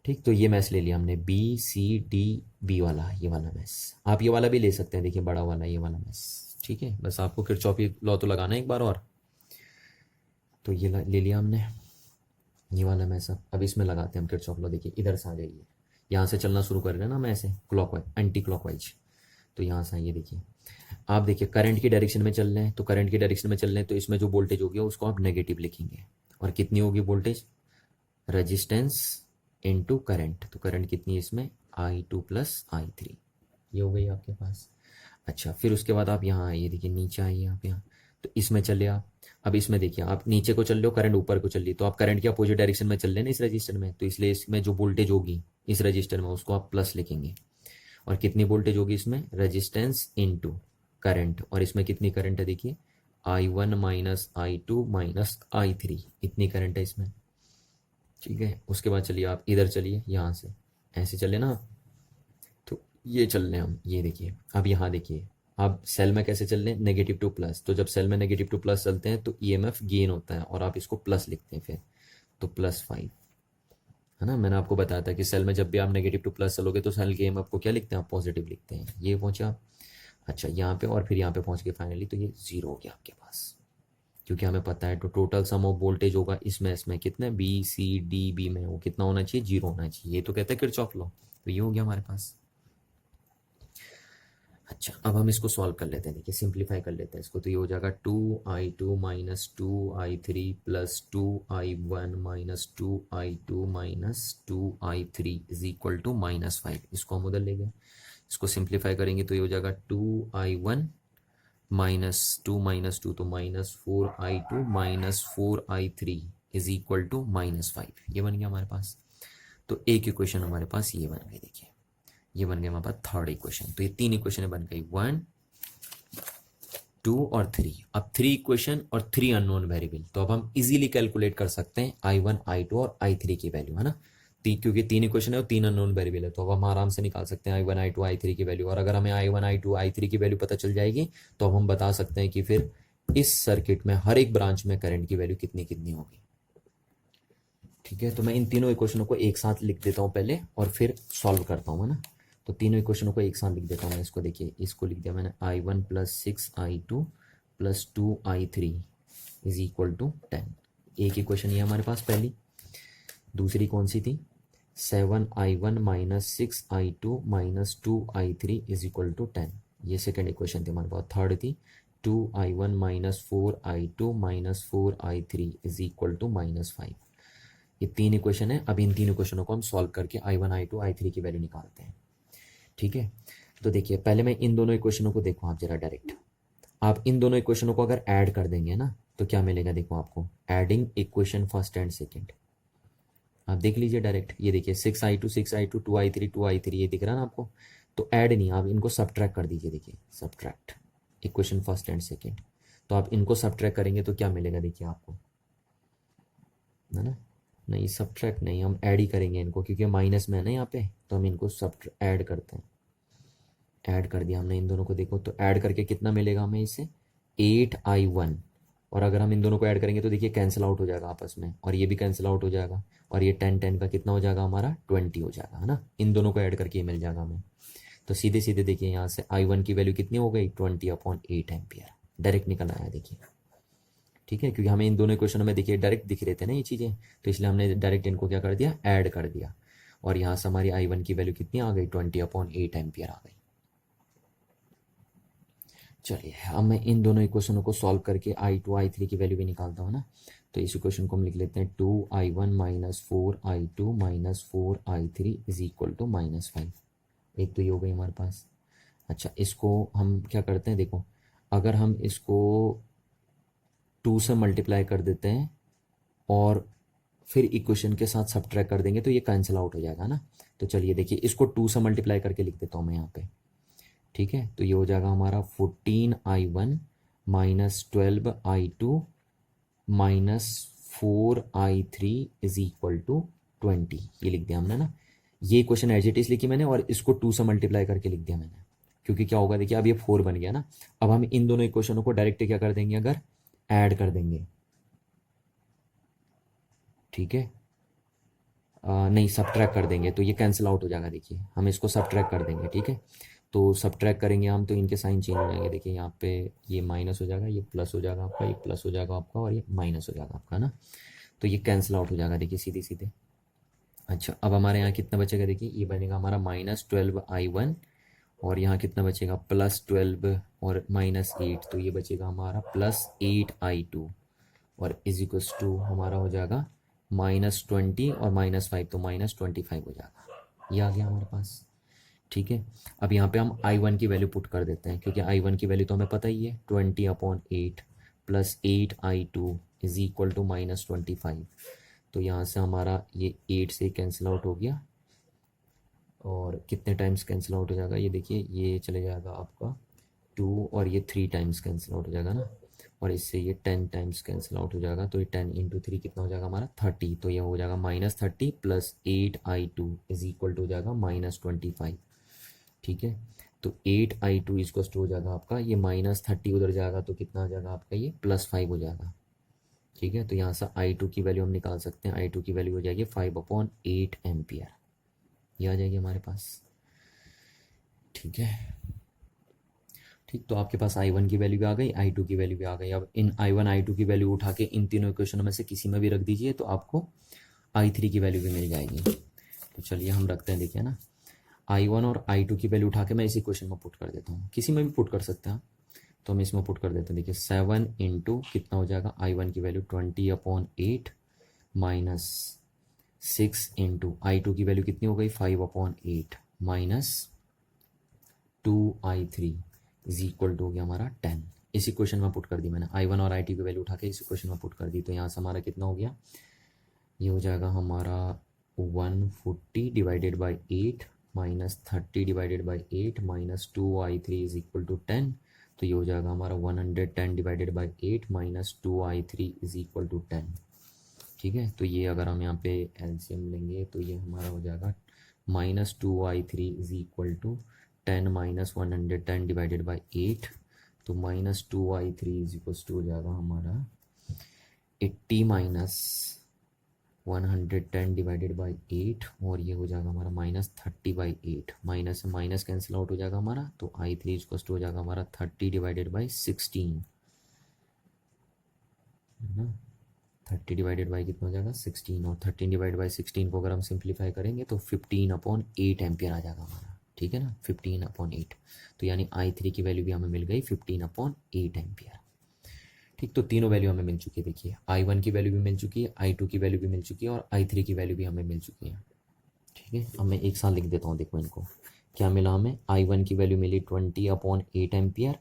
ठीक। तो ये मैच ले लिया हमने BCDB वाला, ये वाला मैच, आप ये वाला भी ले सकते हैं, देखिए बड़ा वाला ये वाला मैच, ठीक है। बस आपको किरचॉफी लॉ तो लगाना है एक बार और, तो ये ले लिया हमने ये वाला मैच। अब इसमें लगाते हैं हम किरचॉफ लॉ, देखिए इधर से आ जाइए, यहाँ से चलना शुरू कर रहे हैं ना मैं ऐसे क्लॉकवाइज एंटी क्लॉकवाइज, तो यहाँ से आइए, देखिए आप देखिए करंट की डायरेक्शन में चल रहे हैं, तो करंट की डायरेक्शन में चल रहे हैं तो इसमें जो वोल्टेज होगी उसको आप नेगेटिव लिखेंगे, और कितनी होगी वोल्टेज, रजिस्टेंस इनटू करंट, तो करंट कितनी है इसमें, I2 प्लस I3, ये हो गई आपके पास। अच्छा फिर उसके बाद आप यहाँ आइए, देखिए नीचे आइए आप यहाँ, तो इसमें चले आप, अब इसमें देखिए आप नीचे को चल रहे हो, करंट ऊपर को चल रही है, तो आप करंट के अपोजिट डायरेक्शन में चल रहे हैं ना इस रजिस्टर में, तो इसलिए इसमें जो वोल्टेज होगी इस रजिस्टर में उसको आप प्लस लिखेंगे, और कितनी वोल्टेज होगी इसमें, रजिस्टेंस इनटू करंट, और इसमें कितनी करंट है देखिए I1 minus I2 minus I3, इतनी करंट है इसमें। ठीक है, उसके बाद चलिए आप इधर चलिए, यहाँ से ऐसे चले ना आप, तो ये चल रहे हैं हम, ये देखिए। अब यहाँ देखिए, अब सेल में कैसे चल रहे हैं, नेगेटिव टू प्लस, तो जब सेल में नेगेटिव टू प्लस चलते हैं तो ईएमएफ गेन होता है और आप इसको प्लस लिखते हैं फिर, तो +5 है ना। मैंने आपको बताया था कि सेल में जब भी आप नेगेटिव टू प्लस चलोगे तो सेल के आपको क्या लिखते हैं, आप पॉजिटिव लिखते हैं। ये पहुंचा आप, अच्छा यहाँ पे और फिर यहाँ पे पहुंच के फाइनली तो ये 0 हो गया आपके पास, क्योंकि हमें पता है तो टोटल सम ऑफ वोल्टेज होगा इसमें कितने बी सी डी बी में, वो कितना होना चाहिए, 0 होना चाहिए। ये तो कहते हैं किरचॉफ लॉ, तो ये हो गया हमारे पास। अच्छा, अब हम इसको सॉल्व कर लेते हैं, देखिए सिंप्लीफाई कर लेते हैं इसको, तो ये हो जाएगा 2I2 minus 2I3 plus 2I1 minus 2I2 minus 2I3 is equal to -5। इसको हम उधर ले गए, इसको सिंप्लीफाई करेंगे तो ये हो जाएगा 2I1 -2 तो -4I2 minus 4I3 is equal to -5। ये बन गया हमारे पास, तो एक इक्वेशन हमारे पास ये बन गई। देखिए ये बन गया हमारे पास थर्ड इक्वेशन। तो ये 3 इक्वेशन बन गई, 1 2 और 3। अब 3 इक्वेशन और 3 अननोन वेरिएबल, तो अब हम इजीली कैलकुलेट कर सकते हैं I1 I2 और I3 की वैल्यू, है ना। क्योंकि 3 इक्वेशन है और 3 अननोन वेरिएबल है, तो अब हम आराम से निकाल सकते हैं I1 I2 I3 की वैल्यू। और अगर हमें I1 I2 I3 की वैल्यू पता चल जाएगी तो अब हम बता सकते हैं कि फिर इस सर्किट में हर एक ब्रांच में करंट की वैल्यू कितनी कितनी होगी। ठीक है, तो मैं इन तीनों इक्वेशनों को एक साथ लिख देता हूँ पहले और फिर सॉल्व करता हूँ, है ना। तो तीनों इक्वेशनों को एक साथ लिख देता हूँ मैं। इसको देखिए, इसको लिख दिया मैंने I1 plus 6I2 plus 2I3 is equal to 10। एक इक्वेशन ये हमारे पास पहली। दूसरी कौन सी थी, 7I1 minus 6I2 minus 2I3 is equal to 10, ये सेकेंड इक्वेशन थी हमारे पास। थर्ड थी 2I1 minus 4I2 minus 4I3 is equal to -5। ये 3 इक्वेशन है। अब इन 3 इक्वेशनों को हम सॉल्व करके I1 I2 I3 की वैल्यू निकालते हैं। ठीक है, तो देखिए पहले मैं इन दोनों इक्वेशनों को देखो आप जरा डायरेक्ट। आप इन दोनों इक्वेशनों को अगर ऐड कर देंगे ना तो क्या मिलेगा, देखो आपको adding equation first and second. आप देख लीजिए डायरेक्ट, ये देखिए 6I2 6I2 2I3 2I3, ये दिख रहा है ना आपको। तो ऐड नहीं, आप इनको सब्ट्रैक्ट कर दीजिए। देखिए subtract equation first and second, तो आप इनको सब्ट्रैक्ट करेंगे तो क्या मिलेगा, देखिए आपको, है ना। नहीं सब्ट्रैक्ट नहीं, हम ऐड ही करेंगे इनको, क्योंकि माइनस में है ना यहाँ पे, तो हम इनको सब ऐड करते हैं। ऐड कर दिया हमने इन दोनों को, देखो तो ऐड करके कितना मिलेगा हमें इससे, 8I1। और अगर हम इन दोनों को ऐड करेंगे तो देखिए कैंसिल आउट हो जाएगा आपस में, और ये भी कैंसिल आउट हो जाएगा, और ये 10 10 का कितना हो जाएगा हमारा, 20 हो जाएगा, है ना। इन दोनों को ऐड करके ये मिल जाएगा हमें। तो सीधे सीधे देखिए यहाँ से I1 की वैल्यू कितनी हो गई, 20/8 एम्पियर डायरेक्ट निकल आया, देखिए। ठीक है, क्योंकि हमें इन दोनों क्वेश्चनों में देखिए डायरेक्ट दिख रहे थे ना ये चीज़ें, तो इसलिए हमने डायरेक्ट इनको क्या कर दिया, ऐड कर दिया। और यहाँ से हमारी I1 की वैल्यू कितनी आ गई, 20/8 एम्पियर आ गई। चलिए अब मैं इन दोनों इक्वेशनों को सॉल्व करके I2 I3 की वैल्यू भी निकालता हूँ ना। तो इस इक्वेशन को हम लिख लेते हैं 2I1 minus 4I2 minus 4I3 is equal to -5। एक तो ये हो गई हमारे पास। अच्छा, इसको हम क्या करते हैं, देखो अगर हम इसको 2 से मल्टीप्लाई कर देते हैं और फिर इक्वेशन के साथ सब्ट्रैक्ट कर देंगे तो ये कैंसिल आउट हो जाएगा ना। तो चलिए देखिए, इसको 2 से मल्टीप्लाई करके लिख देता हूँ मैं यहाँ पे। ठीक है, तो ये हो जाएगा हमारा 14I1 minus 12I2 minus 4I3 is equal to 20, ये लिख दिया हमने ना। ये इक्वेशन एज इट इज लिखी मैंने और इसको 2 से मल्टीप्लाई करके लिख दिया मैंने, क्योंकि क्या होगा देखिए, अब ये 4 बन गया ना। अब हम इन दोनों इक्वेशनों को डायरेक्ट क्या कर देंगे, अगर ऐड कर देंगे। ठीक है, नहीं सब्ट्रैक्ट कर देंगे तो ये कैंसिल आउट हो जाएगा। देखिए हम इसको सब्ट्रैक्ट कर देंगे, ठीक है। तो सब्ट्रैक्ट करेंगे हम तो इनके साइन चेंज हो जाएंगे। देखिए यहाँ पे ये माइनस हो जाएगा, ये प्लस हो जाएगा आपका, ये प्लस हो जाएगा आपका, और ये माइनस हो जाएगा आपका ना। तो ये कैंसिल आउट हो जाएगा देखिए सीधे सीधे। अच्छा, अब हमारे यहाँ कितना बचेगा, देखिए ये बनेगा हमारा -12I1, और यहाँ कितना बचेगा, +12 और -8, तो ये बचेगा हमारा +8I2, और इज इक्वल्स टू हमारा हो जाएगा -20 और -5, तो -25 हो जाएगा। ये आ गया हमारे पास। ठीक है, अब यहाँ पे हम I1 की वैल्यू पुट कर देते हैं, क्योंकि I1 की वैल्यू तो हमें पता ही है, 20/8 plus 8I2 is equal to -25। तो यहाँ से हमारा ये 8 से कैंसिल आउट हो गया, और कितने टाइम्स कैंसिल आउट हो जाएगा, ये देखिए ये चले जाएगा आपका 2, और ये 3 टाइम्स कैंसिल आउट हो जाएगा ना। और इससे ये 10 टाइम्स कैंसिल आउट हो जाएगा, तो ये 10 इंटू 3 कितना हो जाएगा हमारा 30, तो ये हो जाएगा -30 plus 8i2 is equal to हो जाएगा -25। ठीक है, तो 8i2 इसको हो जाएगा आपका ये -30 उधर जाएगा तो कितना आ जाएगा आपका ये +5 हो जाएगा। ठीक है, तो यहाँ से i2 की वैल्यू हम निकाल सकते हैं, i2 की वैल्यू हो जाएगी 5/8 एम्पियर, ये आ जाएगी हमारे पास। ठीक है, ठीक, तो आपके पास i1 की वैल्यू भी आ गई, i2 की वैल्यू भी आ गई। अब इन i1 i2 की वैल्यू उठा के इन तीनों इक्वेशनों में से किसी में भी रख दीजिए तो आपको i3 की वैल्यू भी मिल जाएगी। तो चलिए हम रखते हैं, देखिए ना, i1 और i2 की वैल्यू उठा के मैं इस इक्वेशन में पुट कर देता हूँ, किसी में भी पुट कर सकते हैं, तो हम इसमें पुट कर देते हैं। देखिए 7 इंटू कितना हो जाएगा i1 की वैल्यू 20/8 माइनस 6 इंटू i2 की वैल्यू कितनी हो गई 5/8 minus 2i3 is equal to हो गया हमारा 10। इस इक्वेशन में पुट कर दी मैंने, i1 और i2 की वैल्यू उठा के इस इक्वेशन में पुट कर दी, तो यहाँ से हमारा कितना हो गया, ये हो जाएगा हमारा 140 divided by 8 minus 30 divided by 8 minus 2i3 is equal to 10, तो ये हो जाएगा हमारा 110 divided by 8 minus 2i3 is equal to 10। ठीक है, तो ये अगर हम यहाँ पे एलसीएम लेंगे तो ये हमारा हो जाएगा -2i3 is equal to 10 minus 110 divided by 8, तो -2i3 इज इक्वल टू हो जाएगा हमारा 80 माइनस 110 डिवाइडेड बाई 8, और ये हो जाएगा हमारा -30/8, माइनस से माइनस कैंसिल आउट हो जाएगा हमारा, तो i3 इज हो जाएगा हमारा 30 डिवाइडेड बाई 16, है ना, 30 डिवाइडेड बाई कितना हो जाएगा 16, और 13 डिवाइड बाई 16 को अगर हम सिंप्लीफाई करेंगे तो 15/8 एम्पियर आ जाएगा हमारा। ठीक है ना, 15/8, तो यानी i3 की वैल्यू भी हमें मिल गई 15/8 एम्पियर। ठीक, तो तीनों वैल्यू हमें मिल चुकी है। देखिए i1 की वैल्यू भी मिल चुकी है, i2 की वैल्यू भी मिल चुकी है, और i3 की वैल्यू भी हमें मिल चुकी है। ठीक है, अब मैं एक साथ लिख देता हूँ, देखो इनको क्या मिला हमें, i1 की वैल्यू मिली 20/8 एम्पियर,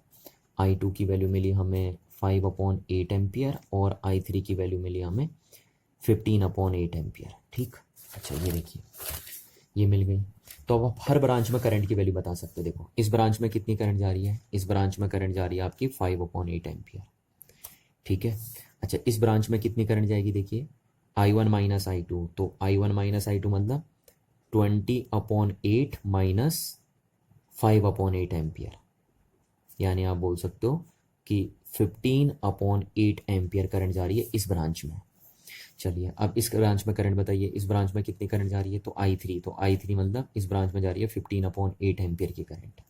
i2 की वैल्यू मिली हमें 5/8 एम्पियर, और i3 की वैल्यू मिली हमें 15/8 एम्पियर। ठीक, अच्छा ये देखिए ये मिल गई। तो अब आप हर ब्रांच में करंट की वैल्यू बता सकते हो। देखो इस ब्रांच में कितनी करंट जा रही है, इस ब्रांच में करंट जा रही है आपकी 5/8 एम्पियर। ठीक है, अच्छा इस ब्रांच में कितनी करंट जाएगी, देखिए i1 माइनस i2, तो i1 माइनस i2 मतलब 20/8 माइनस 5/8 एम्पियर, यानी आप बोल सकते हो कि 15/8 एम्पियर करंट जा रही है इस ब्रांच में। चलिए अब इस ब्रांच में करंट बताइए, इस ब्रांच में कितनी करंट जा रही है, तो i3, तो i3 मतलब इस ब्रांच में जा रही है 15/8 एम्पियर की करंट।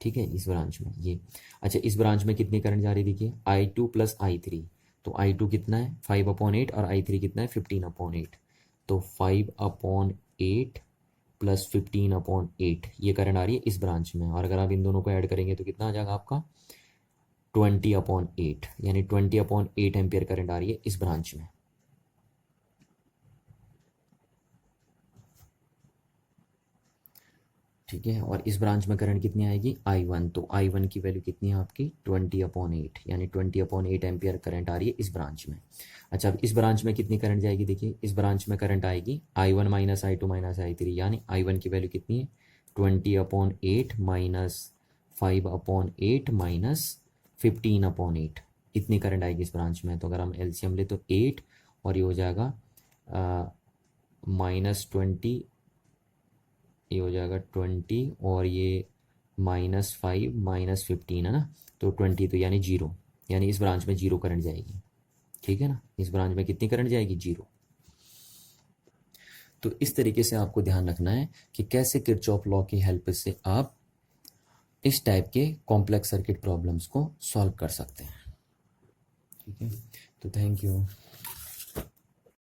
ठीक है, इस ब्रांच में ये। अच्छा इस ब्रांच में कितनी करंट जा रही है, देखिए i2 प्लस i3, तो i2 कितना है 5/8 और i3 कितना है 15/8, तो 5/8 प्लस 15/8 ये करंट आ रही है इस ब्रांच में, और अगर आप इन दोनों को ऐड करेंगे तो कितना आ जाएगा आपका 20/8, यानी 20/8 एम्पियर करंट आ रही है इस ब्रांच में। ठीक है, और इस ब्रांच में करंट कितनी आएगी i1, तो i1 की वैल्यू कितनी है आपकी 20/8, यानी 20/8 एम्पियर करंट आ रही है इस ब्रांच में। अच्छा अब इस ब्रांच में कितनी करंट जाएगी, देखिए इस ब्रांच में करंट आएगी i1 minus i2 minus i3, यानी i1 की वैल्यू कितनी है 20/8 माइनस 5/8 माइनस 15/8, इतनी करंट आएगी इस ब्रांच में। तो अगर हम एलसीएम ले तो 8, और ये हो जाएगा -20, ये हो जाएगा 20, और ये -5 माइनस 15 है ना, तो 20, तो यानी 0, यानी इस ब्रांच में 0 करंट जाएगी। ठीक है ना, इस ब्रांच में कितनी करंट जाएगी 0। तो इस तरीके से आपको ध्यान रखना है कि कैसे किरचॉफ लॉ की हेल्प से आप इस टाइप के कॉम्प्लेक्स सर्किट प्रॉब्लम्स को सॉल्व कर सकते हैं। ठीक है, तो थैंक यू।